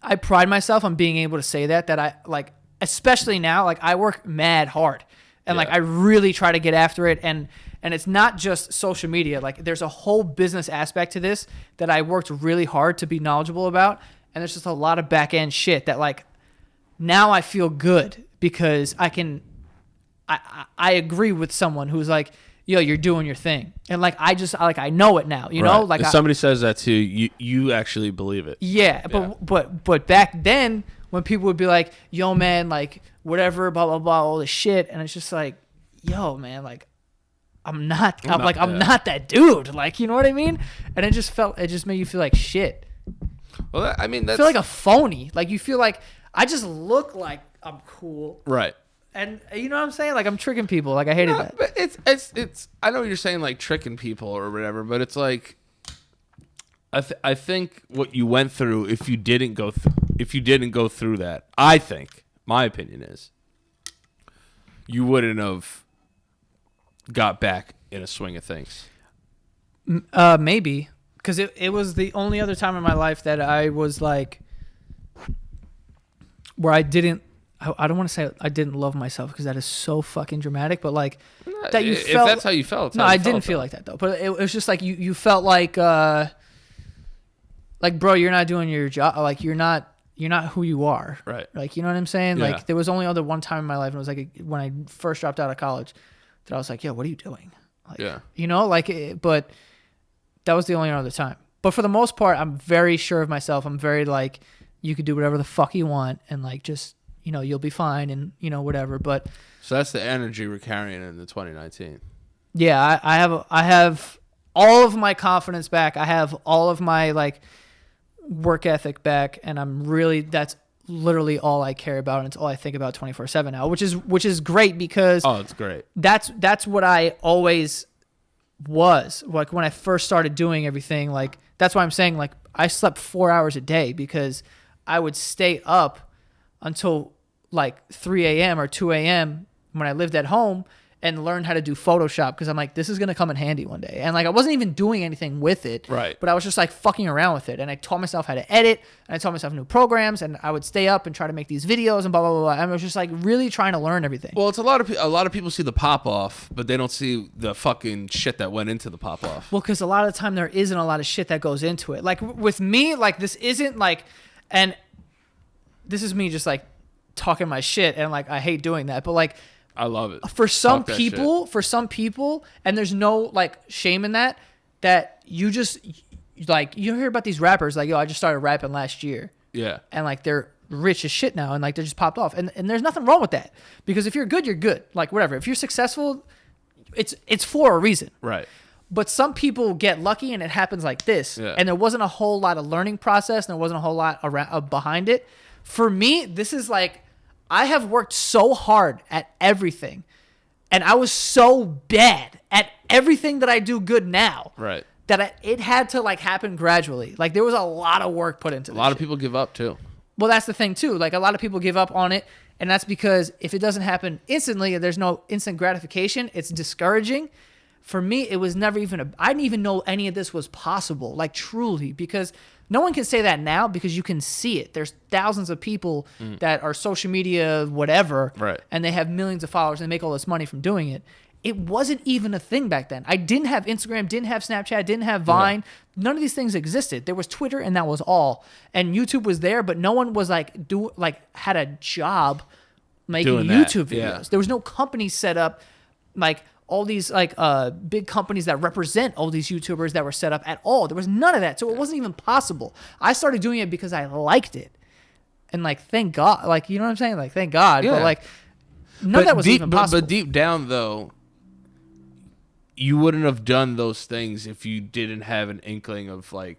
I pride myself on being able to say that I like, especially now, like I work mad hard and like I really try to get after it, and it's not just social media. Like there's a whole business aspect to this that I worked really hard to be knowledgeable about, and there's just a lot of back end shit that like now I feel good because I agree with someone who's like, yo, you're doing your thing. And like, I know it now, you know, like if somebody says that to you, you actually believe it. Yeah. But back then when people would be like, yo, man, like, whatever, blah, blah, blah, all this shit. And it's just like, yo, man, like, I'm not that dude. Like, you know what I mean? And it just made you feel like shit. Well, I mean, that's... You feel like a phony. Like, you feel like, I just look like I'm cool. Right. And you know what I'm saying? Like, I'm tricking people. Like, I hated that. But it's I know you're saying, like, tricking people or whatever, but it's like, I think what you went through, if you didn't go through that, I think, my opinion is, you wouldn't have got back in a swing of things. Maybe. Because it was the only other time in my life that I was like, where I don't want to say I didn't love myself because that is so fucking dramatic, but like that you felt. If that's how you felt. No, I didn't feel like that though. But it was just like you felt like bro, you're not doing your job. Like you're not who you are. Right. Like, you know what I'm saying? Yeah. Like there was only other one time in my life, and it was like when I first dropped out of college, that I was like, yo, what are you doing? Like, yeah. You know, like, but that was the only other time. But for the most part, I'm very sure of myself. I'm very like, you could do whatever the fuck you want, and like just, you know, you'll be fine, and you know, whatever. But so that's the energy we're carrying in the 2019. Yeah, I have all of my confidence back. I have all of my like work ethic back, and that's literally all I care about, and it's all I think about 24/7 now, which is great because it's great. That's what I always was. Like when I first started doing everything, like that's why I'm saying like I slept 4 hours a day because I would stay up until like 3 a.m. or 2 a.m. when I lived at home and learn how to do Photoshop because I'm like, this is going to come in handy one day. And like, I wasn't even doing anything with it, right? But I was just like fucking around with it. And I taught myself how to edit, and I taught myself new programs, and I would stay up and try to make these videos and blah, blah, blah, blah. And I was just like really trying to learn everything. Well, it's a lot of people see the pop off, but they don't see the fucking shit that went into the pop off. Well, because a lot of the time there isn't a lot of shit that goes into it. Like with me, like this isn't like, and this is me just like talking my shit, and like I hate doing that, but like I love it. For some people, and there's no like shame in that you just like, you hear about these rappers like, yo, I just started rapping last year. Yeah. And like they're rich as shit now, and like they just popped off. And there's nothing wrong with that. Because if you're good, you're good. Like whatever. If you're successful, it's for a reason. Right. But some people get lucky and it happens like this. Yeah. And there wasn't a whole lot of learning process, and there wasn't a whole lot around behind it. For me, this is like, I have worked so hard at everything, and I was so bad at everything that I do good now. Right. That it had to like happen gradually. Like there was a lot of work put into this. A lot of people give up too. Well, that's the thing too. Like a lot of people give up on it, and that's because if it doesn't happen instantly, there's no instant gratification. It's discouraging. For me, it was never even I didn't even know any of this was possible. Like truly, because no one can say that now because you can see it. There's thousands of people that are social media, whatever, right, and they have millions of followers and they make all this money from doing it. It wasn't even a thing back then. I didn't have Instagram, didn't have Snapchat, didn't have Vine. Yeah. None of these things existed. There was Twitter, and that was all. And YouTube was there, but no one was like had a job making YouTube videos. Yeah. There was no company set up like all these like big companies that represent all these YouTubers that were set up at all. There was none of that. So it wasn't even possible. I started doing it because I liked it. And like, thank God, like, you know what I'm saying? Like, thank God. Yeah. But like, none of that was even possible. But deep down though, you wouldn't have done those things if you didn't have an inkling of like,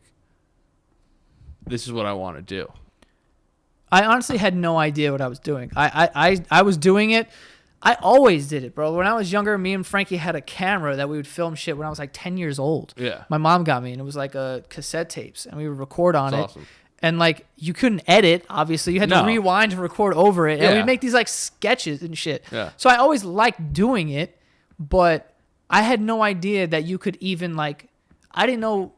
this is what I want to do. I honestly had no idea what I was doing. I was doing it. I always did it, bro. When I was younger, me and Frankie had a camera that we would film shit when I was like 10 years old. Yeah. My mom got me, and it was like a cassette tapes, and we would record on it. Awesome. And like, you couldn't edit, obviously. You had to rewind and record over it. And we'd make these like sketches and shit. Yeah. So I always liked doing it, but I had no idea that you could even like, I didn't know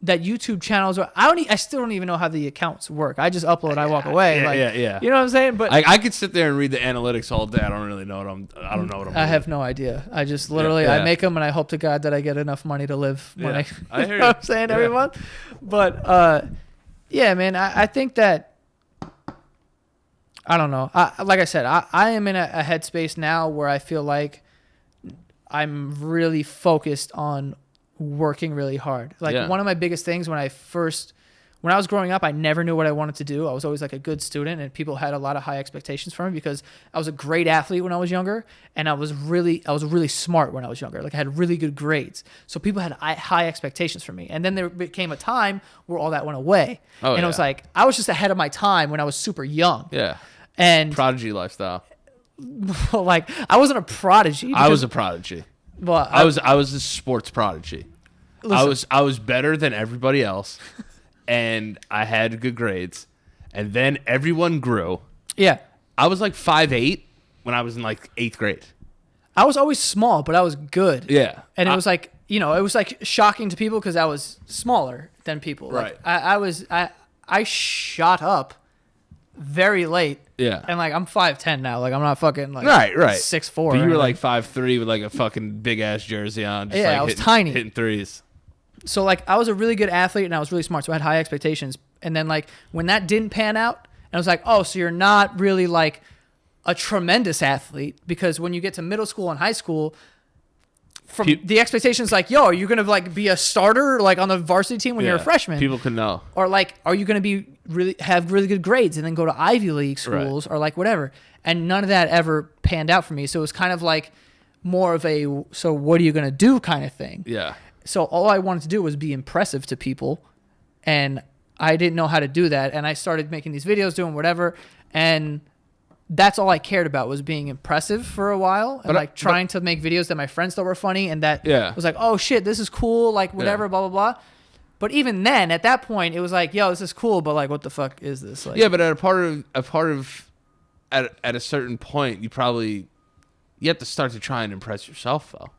that YouTube channels are, I still don't even know how the accounts work. I just upload, I walk away. Yeah. You know what I'm saying? But I could sit there and read the analytics all day. I don't really know what I don't know what I'm doing. I have no idea. I just literally, I make them, and I hope to God that I get enough money to live when I hear you know what I'm saying, every month. But, yeah, man, I think that, I don't know. Like I said, I am in a headspace now where I feel like I'm really focused on working really hard. Like one of my biggest things when I first when I was growing up, I never knew what I wanted to do. I was always like a good student, and people had a lot of high expectations for me because I was a great athlete when I was younger, and I was really smart when I was younger. Like I had really good grades, so people had high expectations for me. And then there became a time where all that went away, and it was like I was just ahead of my time when I was super young. Yeah. And Prodigy lifestyle. like I wasn't a prodigy. I was a prodigy. Well, I was a sports prodigy. Listen. I was better than everybody else, and I had good grades. And then everyone grew. Yeah. I was like 5'8" when I was in like 8th grade. I was always small, but I was good. Yeah. And it was like, it was like shocking to people because I was smaller than people. Like, Right. I shot up very late. Yeah. And like I'm 5'10" now. Like I'm not fucking like Right. 6'4". But you were like 5'3" with like a fucking big ass jersey on. Just Yeah, like I was hitting, tiny. hitting threes. So like I was a really good athlete and I was really smart, so I had high expectations. And then like when that didn't pan out, and I was like, oh, so you're not really like a tremendous athlete, because when you get to middle school and high school, from the expectations like, yo, are you gonna like be a starter like on the varsity team when you're a freshman? People could know. Or like, are you gonna be have really good grades and then go to Ivy League schools or like whatever? And none of that ever panned out for me. So it was kind of like more of a so what are you gonna do kind of thing. Yeah. So all I wanted to do was be impressive to people, and I didn't know how to do that. And I started making these videos, doing whatever, and that's all I cared about was being impressive for a while, and like trying to make videos that my friends thought were funny, and that was like, oh shit, this is cool, like whatever, blah blah blah. But even then, at that point, it was like, yo, this is cool, but like, what the fuck is this? Like, yeah, but at a certain point, you have to start to try and impress yourself, though.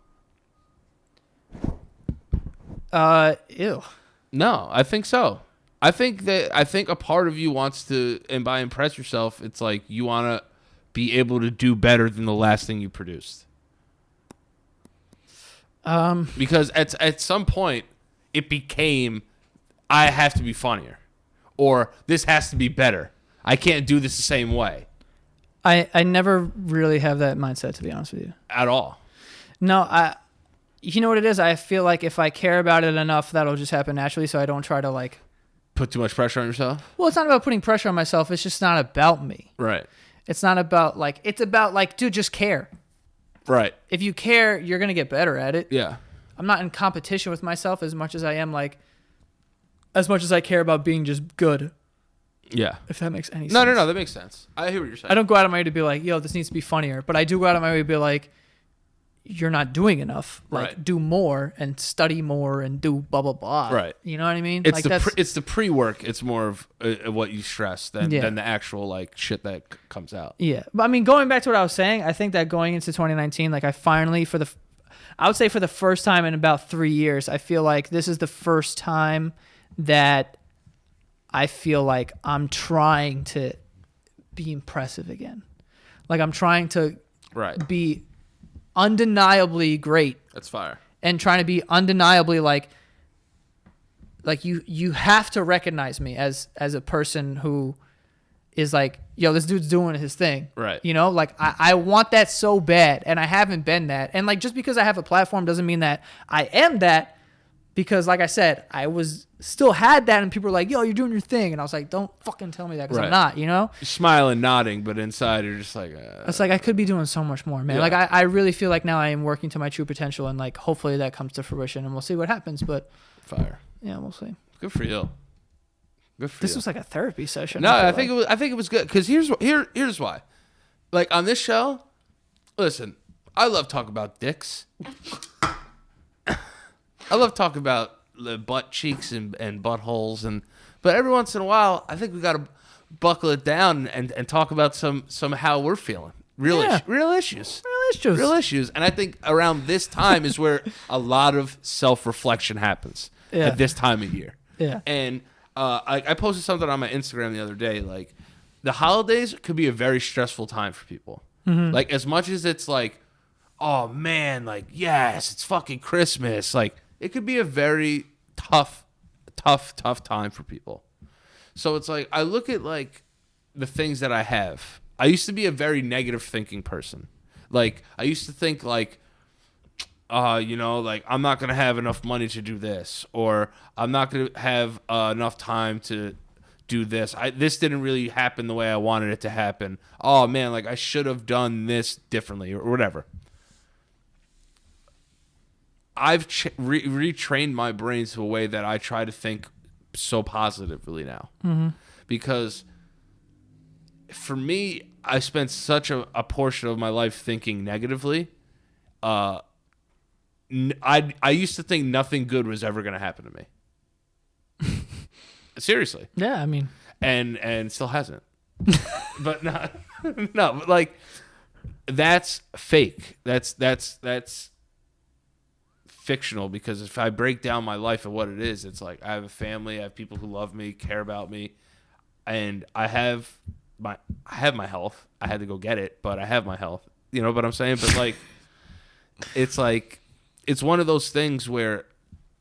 Ew. No, I think so. I think a part of you wants to, and by impress yourself, it's like you want to be able to do better than the last thing you produced. Because at some point, it became, I have to be funnier, or this has to be better. I can't do this the same way. I never really have that mindset, to be honest with you. At all. No, you know what it is? I feel like if I care about it enough, that'll just happen naturally, so I don't try to like put too much pressure on yourself? Well, it's not about putting pressure on myself. It's just not about me. Right. It's not about like, it's about like, dude, just care. Right. If you care, you're going to get better at it. Yeah. I'm not in competition with myself as much as I am like, as much as I care about being just good. Yeah. If that makes any sense. No, that makes sense. I hear what you're saying. I don't go out of my way to be like, yo, this needs to be funnier. But I do go out of my way to be like, you're not doing enough. Like, right. Do more and study more and do blah, blah, blah. Right. You know what I mean? It's like it's the pre-work. It's more of what you stress than the actual, like, shit that comes out. Yeah. But, I mean, going back to what I was saying, I think that going into 2019, like, I finally, I would say for the first time in about 3 years, I feel like this is the first time that I feel like I'm trying to be impressive again. Like, I'm trying to be undeniably great. That's fire. And trying to be undeniably like you have to recognize me as a person who is like, yo, this dude's doing his thing. Right. You know, like I want that so bad, and I haven't been that. And like just because I have a platform doesn't mean that I am that, because like I said, I was still had that, and people were like, yo, you're doing your thing, and I was like, don't fucking tell me that, because I'm not, you know? You're smiling, nodding, but inside you're just like it's like I could be doing so much more, man. Like I really feel like now I am working to my true potential, and like hopefully that comes to fruition, and we'll see what happens. But fire. Yeah, we'll see. Good for you. Good for you. This was like a therapy session. No, I think it was good, because here's why. Like on this show, listen, I love talking about dicks. I love talking about the butt cheeks and buttholes, but every once in a while, I think we got to buckle it down and talk about some how we're feeling. Real issues. And I think around this time is where a lot of self-reflection happens at this time of year. Yeah. And I posted something on my Instagram the other day. Like, the holidays could be a very stressful time for people. Mm-hmm. Like, as much as it's like, oh man, like, yes, it's fucking Christmas. Like, it could be a very tough time for people. So it's like, I look at like the things that I have. I used to be a very negative thinking person. Like, I used to think like, like I'm not gonna have enough money to do this, or I'm not gonna have enough time to do this. This didn't really happen the way I wanted it to happen. Oh man, like I should have done this differently or whatever. I've retrained my brain to a way that I try to think so positively now, because for me, I spent such a portion of my life thinking negatively. I used to think nothing good was ever going to happen to me. Seriously. Yeah, I mean, and still hasn't. But no, but like that's fake. That's fictional, because if I break down my life and what it is, it's like I have a family, I have people who love me, care about me, and I have my health. I had to go get it, but I have my health. You know what I'm saying? But like it's one of those things where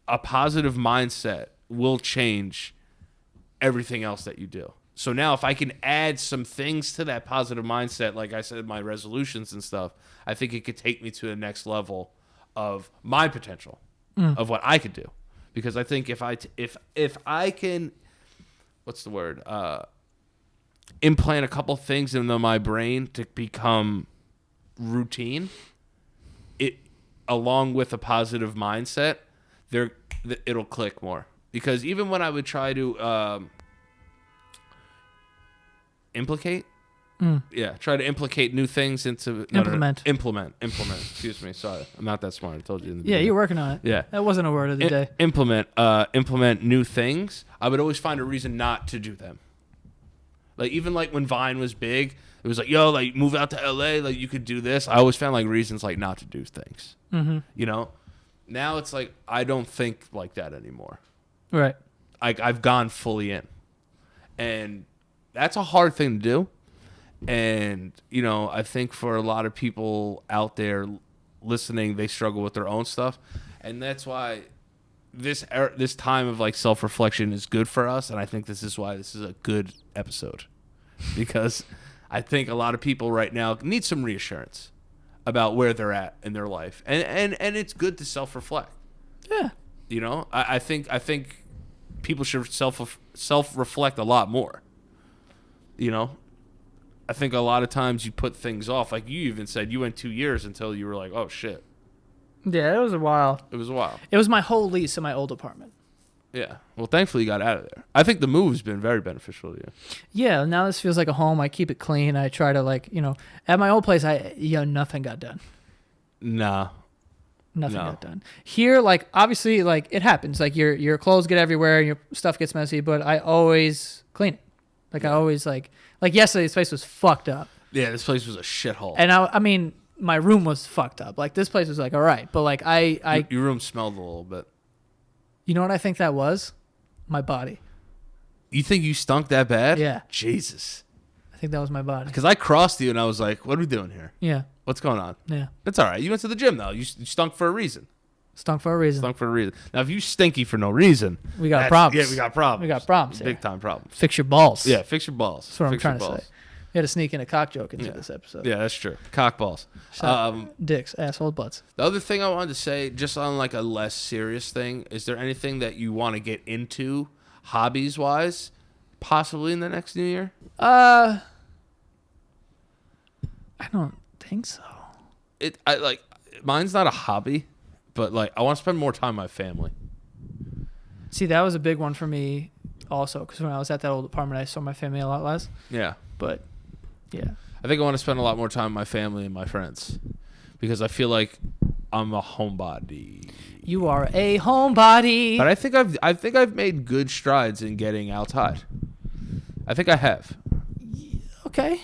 a positive mindset will change everything else that you do. So now if I can add some things to that positive mindset, like I said, my resolutions and stuff, I think it could take me to the next level of my potential of what I could do. Because I think if I can, what's the word? Implant a couple things into my brain to become routine, it along with a positive mindset, it'll click more. Because even when I would try to try to implicate new things into implement. Excuse me, sorry, I'm not that smart. I told you in the beginning. You're working on it. Yeah, that wasn't a word of the day. Implement new things. I would always find a reason not to do them. Like even like when Vine was big, it was like, yo, like move out to LA, like you could do this. I always found like reasons like not to do things. You know, now it's like I don't think like that anymore. Right. I've gone fully in, and that's a hard thing to do. And, you know, I think for a lot of people out there listening, they struggle with their own stuff. And that's why this time of like self-reflection is good for us. And I think this is why this is a good episode, because I think a lot of people right now need some reassurance about where they're at in their life. And it's good to self-reflect. Yeah. You know, I think people should self-reflect a lot more. You know, I think a lot of times you put things off. Like you even said, you went 2 years until you were like, oh, shit. Yeah, it was a while. It was a while. It was my whole lease in my old apartment. Yeah. Well, thankfully you got out of there. I think the move's been very beneficial to you. Yeah, now this feels like a home. I keep it clean. I try to like, you know, at my old place, nothing got done. Nah. Nothing got done. Here, like, obviously, like, it happens. Like, your clothes get everywhere and your stuff gets messy, but I always clean it. Like, I always, like yesterday, this place was fucked up. Yeah, this place was a shithole. And I mean, my room was fucked up. Like, this place was, like, all right. But, like, Your room smelled a little bit. You know what I think that was? My body. You think you stunk that bad? Yeah. Jesus. I think that was my body. Because I crossed you and I was like, what are we doing here? Yeah. What's going on? Yeah. That's all right. You went to the gym, though. You stunk for a reason. Stunk for a reason. Stunk for a reason. Now, if you stinky for no reason, we got problems. Yeah, we got problems. We got problems here. Big time problems. Fix your balls. Yeah, fix your balls. That's what I'm trying to say. You had to sneak in a cock joke into this episode. Yeah, that's true. Cock balls. Dicks, asshole, butts. The other thing I wanted to say, just on like a less serious thing, is there anything that you want to get into hobbies-wise, possibly in the next new year? I don't think so. Mine's not a hobby, but like I want to spend more time with my family. See, that was a big one for me also, because when I was at that old apartment, I saw my family a lot less. Yeah. But, yeah. I think I want to spend a lot more time with my family and my friends, because I feel like I'm a homebody. You are a homebody. But I think I've made good strides in getting outside. I think I have. Okay.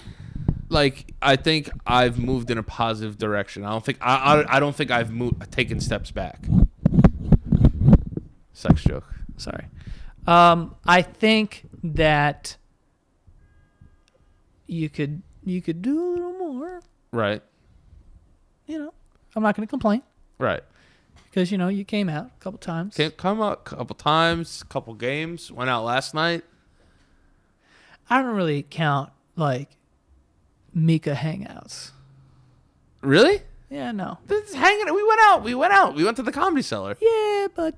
Like I think I've moved in a positive direction. I don't think I've taken steps back. Sex joke. Sorry. I think that you could do a little more. Right. You know, I'm not going to complain. Right. Because, you know, you came out a couple times. Come out a couple times, couple games. Went out last night. I don't really count, like, Mika hangouts. Really? Yeah, no. This is hanging. We went out. We went to the Comedy Cellar. Yeah, but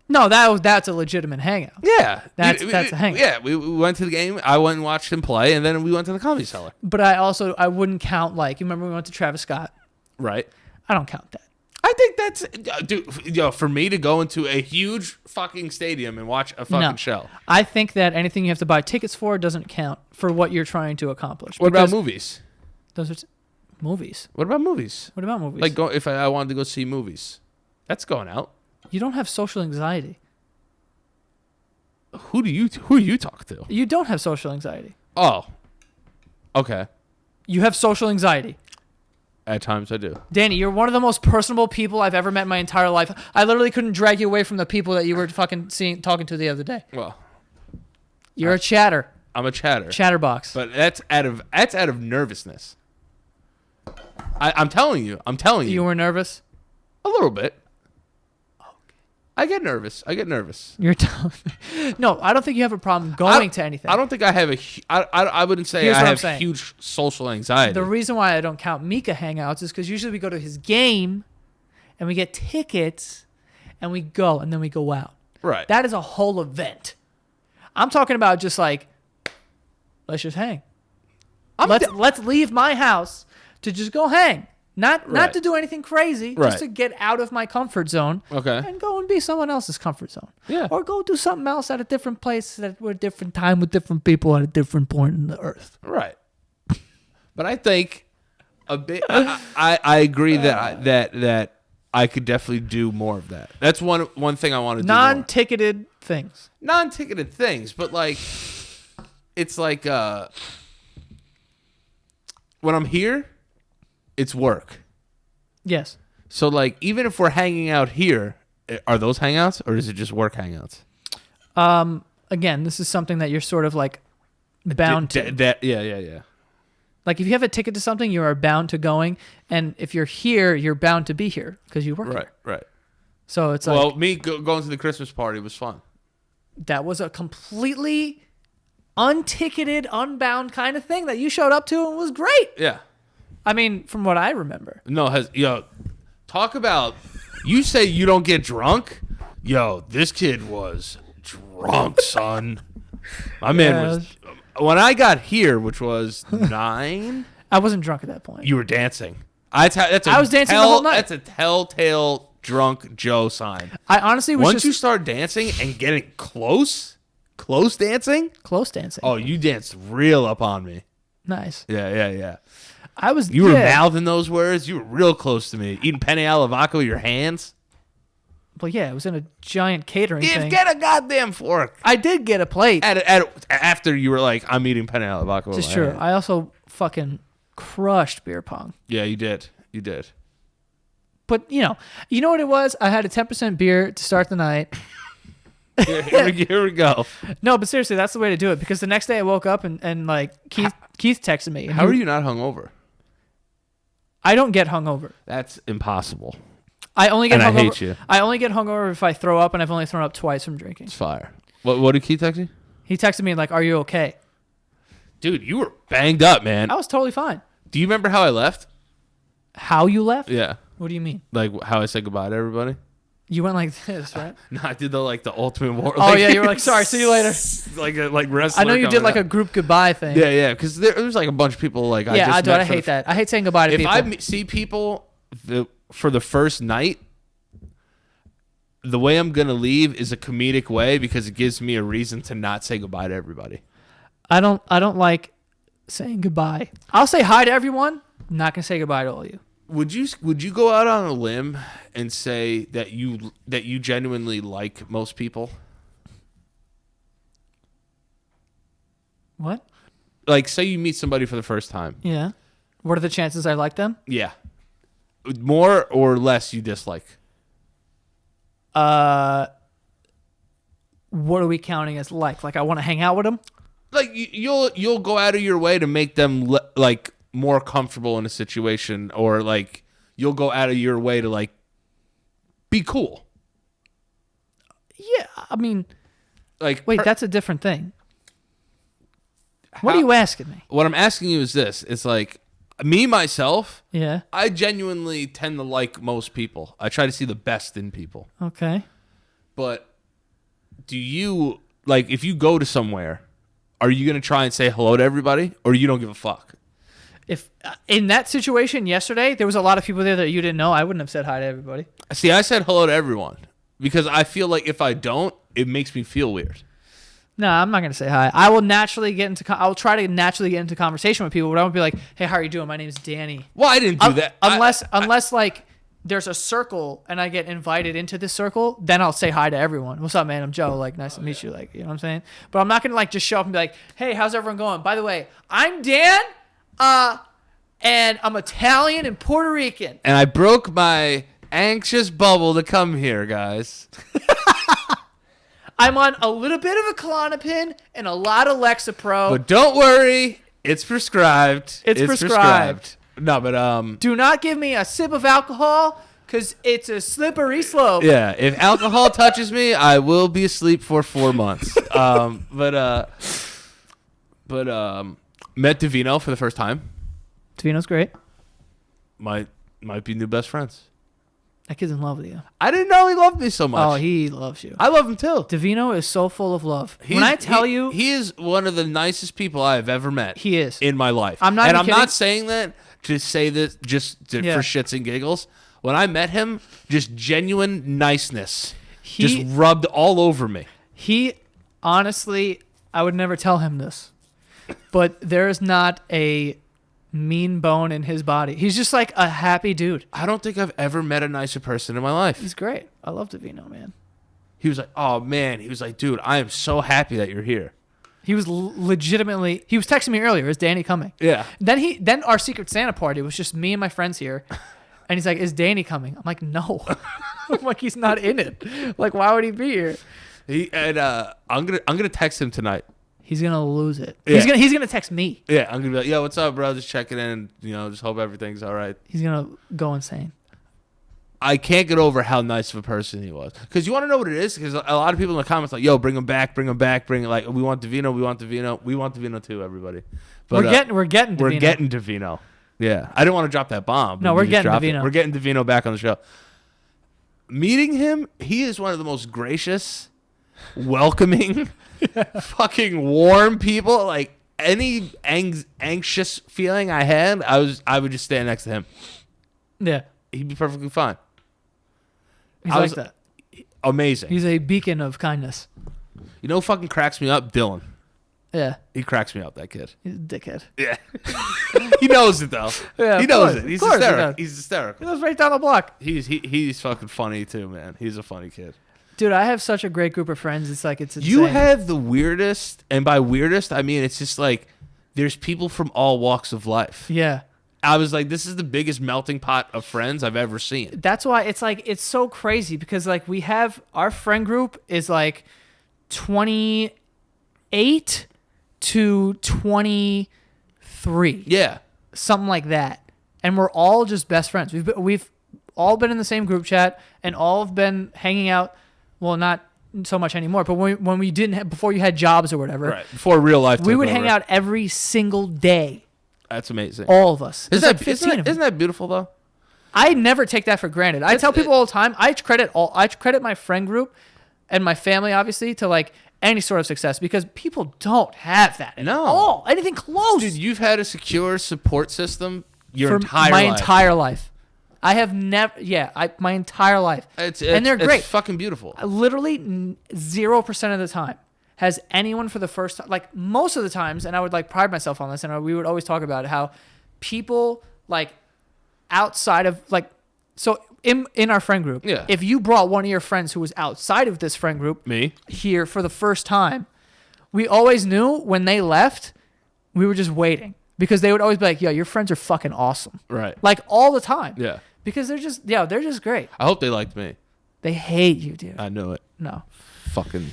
no, that's a legitimate hangout. Yeah, That's a hangout. Yeah, we went to the game. I went and watched him play, and then we went to the Comedy Cellar. But I wouldn't count, like, you remember we went to Travis Scott? Right. I don't count that. I think that's, dude. For me to go into a huge fucking stadium and watch a fucking show. I think that anything you have to buy tickets for doesn't count for what you're trying to accomplish. What about because movies? Those are movies. What about movies? What about movies? Like, if I wanted to go see movies, that's going out. You don't have social anxiety. Who you talk to? You don't have social anxiety. Oh, okay. You have social anxiety. At times I do. Danny, you're one of the most personable people I've ever met in my entire life. I literally couldn't drag you away from the people that you were fucking talking to the other day. Well, You're a chatter. I'm a chatter. Chatterbox. But that's out of nervousness. I'm telling you. You were nervous? A little bit. I get nervous. You're telling me. No, I don't think you have a problem going to anything. I don't think I have I wouldn't say Here's I what I'm have saying. huge social anxiety. The reason why I don't count Mika hangouts is because usually we go to his game and we get tickets and we go and then we go out. Right. That is a whole event. I'm talking about just like, let's just hang. Let's leave my house to just go hang. Not to do anything crazy, Right. just to get out of my comfort zone. Okay. And go and be someone else's comfort zone. Yeah. Or go do something else at a different place at a different time with different people at a different point in the earth. Right. But I think a bit. I agree that I could definitely do more of that. That's one thing I want to do. Non-ticketed things. Non-ticketed things, but like, it's like when I'm here, it's work. Yes. So like, even if we're hanging out here, are those hangouts or is it just work hangouts? Again, this is something that you're sort of like bound to. Yeah. Like if you have a ticket to something, you are bound to going, and if you're here, you're bound to be here because you work here. Right. So it's like, Well, me going to the Christmas party was fun. that was a completely unticketed, unbound kind of thing that you showed up to and was great. Yeah. I mean, from what I remember. No, talk about, you say you don't get drunk? Yo, this kid was drunk, son. My man was, when I got here, which was 9, I wasn't drunk at that point. you were dancing. I was dancing the whole night. That's a telltale drunk Joe sign. I honestly was Once you start dancing and getting close dancing, close dancing. oh, you danced real up on me. Nice. Yeah. I was. You were mouthing those words. You were real close to me. Eating penne alla vodka with your hands. Well, yeah, it was in a giant catering thing. Get a goddamn fork. I did get a plate. After you were like, I'm eating penne alla vodka with It's my true. hand. I also fucking crushed beer pong. Yeah, you did. But you know what it was? I had a 10% beer to start the night. Here we go. No, but seriously, that's the way to do it. Because the next day I woke up and like Keith texted me. And How are you not hungover? I don't get hungover. That's impossible. I only get And hungover. I hate you. I only get hungover if I throw up, and I've only thrown up twice from drinking. It's fire. What did Keith text you? He texted me like, "Are you okay?" Dude, you were banged up, man. I was totally fine. Do you remember how I left? How you left? Yeah. What do you mean? Like how I said goodbye to everybody? You went like this, right? No, I did the ultimate war. Oh yeah, you were like, "Sorry, see you later." like wrestler. I know you did like a group goodbye thing. Yeah, because there was like a bunch of people like I Yeah, just I do. met I for hate that. I hate saying goodbye to If people. I see people for the first night, the way I'm gonna leave is a comedic way because it gives me a reason to not say goodbye to everybody. I don't like saying goodbye. I'll say hi to everyone. I'm not gonna say goodbye to all of you. Would you go out on a limb and say that you genuinely like most people? What? Like, say you meet somebody for the first time. Yeah. What are the chances I like them? Yeah. More or less you dislike? What are we counting as like? Like I want to hang out with them? Like you'll go out of your way to make them like more comfortable in a situation, or like you'll go out of your way to like be cool. Yeah, I mean, Like, wait, that's a different thing. What are you asking me? What I'm asking you is this: it's like Me, myself, Yeah. I genuinely tend to like most people. I try to see the best in people. Okay. But do you, like, if you go to somewhere, are you going to try and say hello to everybody, or you don't give a fuck? If in that situation yesterday, there was a lot of people there that you didn't know, I wouldn't have said hi to everybody. See, I said hello to everyone because I feel like if I don't, it makes me feel weird. No, I'm not gonna say hi. I will naturally get into. I will try to naturally get into conversation with people, but I won't be like, "Hey, how are you doing? My name's Danny." Well, I didn't do that. Unless like there's a circle and I get invited into this circle, then I'll say hi to everyone. What's up, man? I'm Joe. Like, nice to meet you. Like, you know what I'm saying? But I'm not gonna like just show up and be like, "Hey, how's everyone going?" By the way, I'm Dan. And I'm Italian and Puerto Rican. And I broke my anxious bubble to come here, guys. I'm on a little bit of a Klonopin and a lot of Lexapro. But don't worry, it's prescribed. It's prescribed. No, but Do not give me a sip of alcohol because it's a slippery slope. yeah, if alcohol touches me, I will be asleep for 4 months. But met Davino for the first time. Davino's great. Might be new best friends. That kid's in love with you. I didn't know he loved me so much. Oh, he loves you. I love him too. Davino is so full of love. When I tell you, he is one of the nicest people I have ever met. he is. In my life. I'm not and even I'm kidding. not saying that to say this for shits and giggles. When I met him, just genuine niceness just rubbed all over me. He honestly, I would never tell him this, but there is not a mean bone in his body. He's just like a happy dude. I don't think I've ever met a nicer person in my life. He's great. I love Davino, man. He was like, oh man. He was like, dude, I am so happy that you're here. He was legitimately. He was texting me earlier. Is Danny coming? Yeah. Then our Secret Santa party was just me and my friends here, and he's like, "Is Danny coming?" I'm like, "No." I'm like, he's not in it. Like, why would he be here? I'm gonna text him tonight. He's gonna lose it. Yeah. He's gonna text me. Yeah, I'm gonna be like, yo, what's up, bro? Just checking in. Just hope everything's all right. He's gonna go insane. I can't get over how nice of a person he was. Because you want to know what it is? Because a lot of people in the comments like, yo, bring him back. We want Davino, we want Davino too, everybody. But we're getting Davino. We're getting Davino. Yeah, I didn't want to drop that bomb. No, we're getting Davino. We're getting Davino back on the show. Meeting him, he is one of the most gracious, welcoming, fucking warm people. Like any anxious feeling I had, I would just stand next to him. Yeah, He'd be perfectly fine. he's like that. Amazing. He's a beacon of kindness. You know who fucking cracks me up? Dylan. Yeah, He cracks me up, that kid. he's a dickhead. Yeah. He knows it, though. Yeah, he of knows course. it. He's Of course he hysterical. does. He's hysterical. He lives right down the block. He's fucking funny, too, man. He's a funny kid. Dude, I have such a great group of friends. It's like, it's insane. You have the weirdest, and by weirdest, I mean it's just like there's people from all walks of life. Yeah. I was like, this is the biggest melting pot of friends I've ever seen. That's why it's like, it's so crazy because like we have, our friend group is like 28 to 23. Yeah. Something like that. And we're all just best friends. We've all been in the same group chat and all have been hanging out. Well, not so much anymore, but when we didn't have, before you had jobs or whatever, Right. Before real life we took would over. hang out every single day. That's amazing. All of us. There's like 15 of them. Isn't that beautiful, though? I never take that for granted. I tell people all the time, I credit my friend group and my family, obviously, to like any sort of success because people don't have that at all. Anything close. Dude, you've had a secure support system your for entire my life. entire life. I have never, my entire life. And they're great. It's fucking beautiful. Literally 0% of the time has anyone for the first time, like most of the times, and I would like pride myself on this, and we would always talk about it, how people like outside of like, so in our friend group, Yeah. if you brought one of your friends who was outside of this friend group Me? here for the first time, we always knew when they left, we were just waiting because they would always be like, yo, your friends are fucking awesome. Right. Like all the time. Yeah. Because they're just great. I hope they liked me. They hate you, dude. I knew it. No. Fucking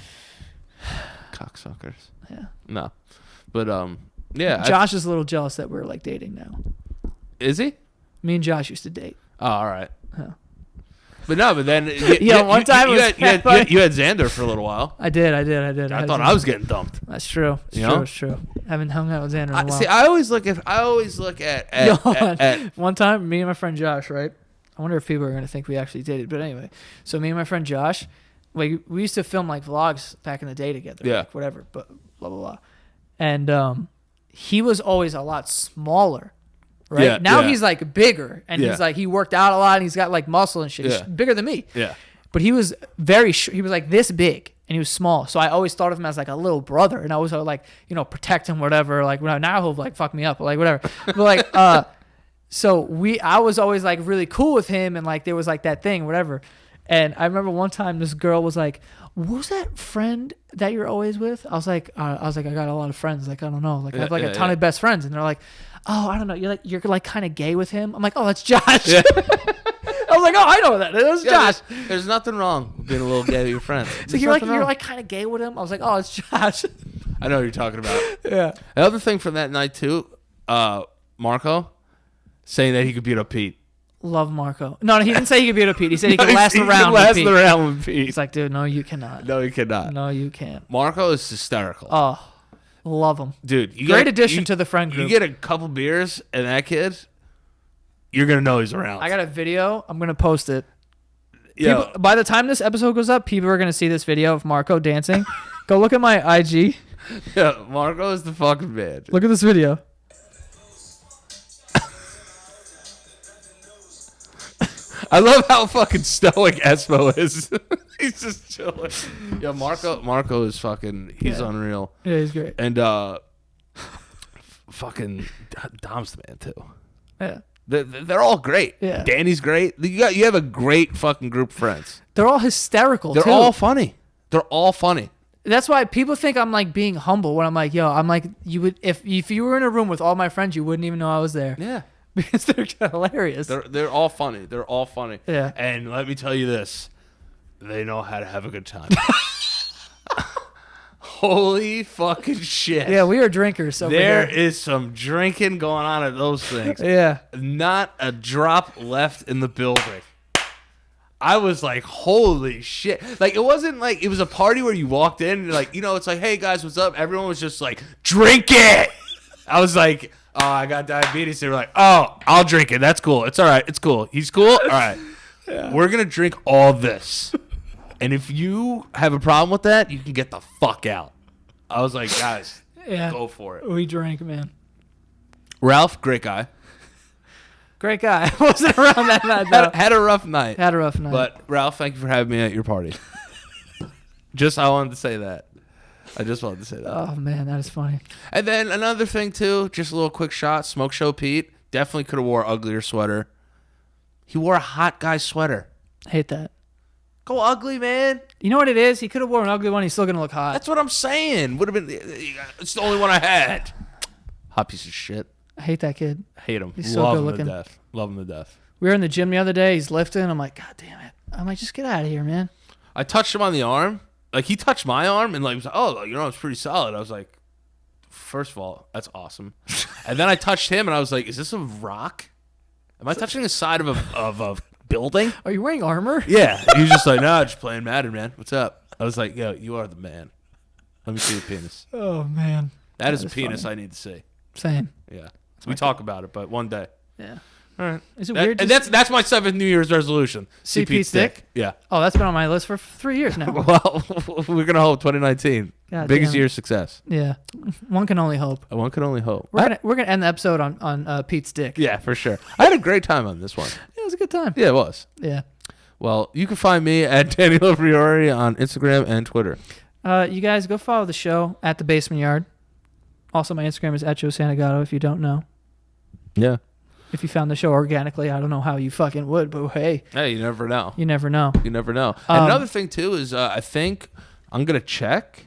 cocksuckers. Yeah. No. But, yeah. Josh is a little jealous that we're like dating now. Is he? Me and Josh used to date. Oh, all right. Yeah. But no, but then one time you, it was you had Xander for a little while. I did. I thought I was getting dumped. That's true. It's true. Haven't hung out with Xander in a while. See, I always look at one time, me and my friend Josh, right? I wonder if people are gonna think we actually dated, but anyway. So me and my friend Josh, we used to film like vlogs back in the day together. Yeah. Like, whatever, but blah blah blah. And he was always a lot smaller. Right? Yeah, now yeah. he's like bigger, and he's like, he worked out a lot, and he's got like muscle and shit. He's Yeah. bigger than me. Yeah. But he was he was like this big, and he was small. So I always thought of him as like a little brother, and I was like, protect him, whatever. Like now he'll like fuck me up, like whatever. But like, I was always like really cool with him, and like there was like that thing, whatever. And I remember one time this girl was like, "Who's that friend that you're always with?" I was like, I got a lot of friends. Like I don't know, like I have like a ton of best friends, and they're like, "Oh, I don't know. You're like kind of gay with him." I'm like, "Oh, that's Josh." Yeah. I was like, "Oh, I know that. That's Josh." There's nothing wrong with being a little gay with your friends. So you're like kind of gay with him. I was like, "Oh, it's Josh." I know what you're talking about. Yeah. The other thing from that night too, Marco saying that he could beat up Pete. Love Marco. No, he didn't say he could beat up Pete. He said he could last He around could with last Pete. around with Pete. He's like, dude, no, you cannot. No, he cannot. No, you can't. Marco is hysterical. Oh, love him. Dude, Great addition to the friend group. You get a couple beers and that kid, you're gonna know he's around. I got a video. I'm gonna post it. Yo. People, by the time this episode goes up, people are gonna see this video of Marco dancing. Go look at my IG. Yeah, Marco is the fucking man. Look at this video. I love how fucking stoic Espo is. He's just chilling. Yeah, Marco is fucking. He's unreal. Yeah, he's great. And fucking Dom's the man too. Yeah, They're all great. Yeah. Danny's great. You have a great fucking group of friends. they're all hysterical. They're too. all funny. They're all funny. That's why people think I'm like being humble when I'm like, yo, I'm like, you would if you were in a room with all my friends, you wouldn't even know I was there. Yeah. Because they're hilarious. They're all funny. They're all funny. Yeah. And let me tell you this. They know how to have a good time. Holy fucking shit. Yeah, we are drinkers. So There is some drinking going on at those things. Yeah. Not a drop left in the building. I was like, holy shit. Like, it wasn't like, it was a party where you walked in and like, it's like, hey guys, what's up? Everyone was just like, drink it. I was like, oh, I got diabetes. They were like, oh, I'll drink it. That's cool. It's all right. It's cool. He's cool. All right. Yeah. We're going to drink all this. And if you have a problem with that, you can get the fuck out. I was like, guys, go for it. We drank, man. Ralph, great guy. Great guy. Wasn't around that night, though. Had a rough night. Had a rough night. But, Ralph, thank you for having me at your party. I wanted to say that. I just wanted to say that. Oh, man, that is funny. And then another thing, too, just a little quick shot. Smoke Show Pete definitely could have wore an uglier sweater. He wore a hot guy sweater. Hate that. Go ugly, man. You know what it is? He could have worn an ugly one. He's still going to look hot. That's what I'm saying. Would have been. It's the only one I had. Hot piece of shit. I hate that kid. Hate him. He's so Love good him looking. to death. Love him to death. We were in the gym the other day. He's lifting. I'm like, God damn it. I'm like, just get out of here, man. I touched him on the arm. Like, he touched my arm and like was like, oh, it's pretty solid. I was like, first of all, that's awesome. And then I touched him and I was like, is this a rock? Am I touching the side of a building? Are you wearing armor? Yeah. He was just like, nah, just playing Madden, man. What's up? I was like, yo, you are the man. Let me see your penis. Oh, man. That is a penis funny. I need to see. Same. Yeah. We talk about it, but one day. Yeah. All right. Is it weird? And that's my 7th New Year's resolution. See Pete's dick? Yeah. Oh, that's been on my list for 3 years now. Well, we're going to hope 2019. God Biggest damn. year of success. Yeah. One can only hope. One can only hope. We're gonna end the episode on Pete's dick. Yeah, for sure. I had a great time on this one. Yeah, it was a good time. Yeah, it was. Yeah. Well, you can find me at Danny Lopriori on Instagram and Twitter. You guys go follow the show at The Basement Yard. Also, my Instagram is at Joe Santagato if you don't know. Yeah. If you found the show organically, I don't know how you fucking would, but hey. Hey, you never know. You never know. You never know. And another thing, too, is I think I'm going to check.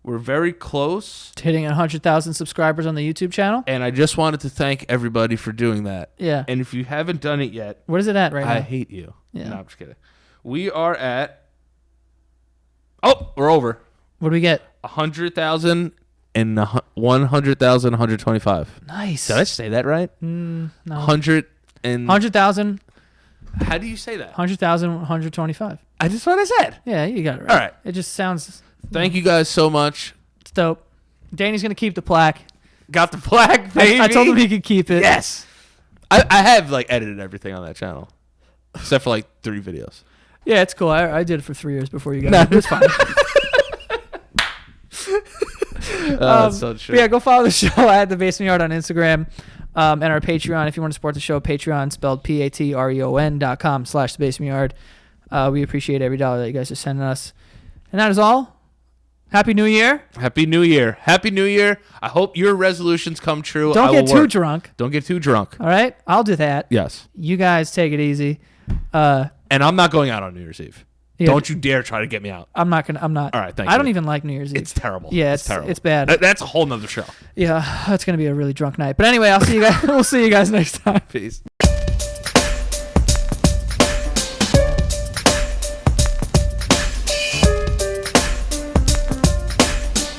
We're very close to hitting 100,000 subscribers on the YouTube channel. And I just wanted to thank everybody for doing that. Yeah. And if you haven't done it yet. What is it at right now? I hate you. Yeah. No, I'm just kidding. We are at. Oh, we're over. What do we get? 100,000 and 100,000, 125. Nice. Did I say that right? No. 100,000. How do you say that? 100,125. That's what I said. Yeah, you got it right. All right. It just sounds Thank you guys so much. it's dope. Danny's gonna keep the plaque. Got the plaque, baby. I told him he could keep it. Yes. I have like edited everything on that channel, except for like 3 videos. Yeah, it's cool. I did it for 3 years before you got it. It's fine. That's so true. But yeah, go follow the show at The Basement Yard on Instagram, and our Patreon. If you want to support the show, Patreon spelled patreon.com/thebasementyard. We appreciate every dollar that you guys are sending us. And that is all. Happy New Year. Happy New Year. Happy New Year. I hope your resolutions come true. Don't get too drunk. Don't get too drunk. All right? I'll do that. Yes. You guys take it easy. And I'm not going out on New Year's Eve. Yeah. Don't you dare try to get me out. I'm not. All right, thank I you. don't even like New Year's Eve. It's terrible. Yeah, it's terrible. It's bad. That's a whole nother show. Yeah, that's going to be a really drunk night. But anyway, I'll see you guys. We'll see you guys next time. Peace.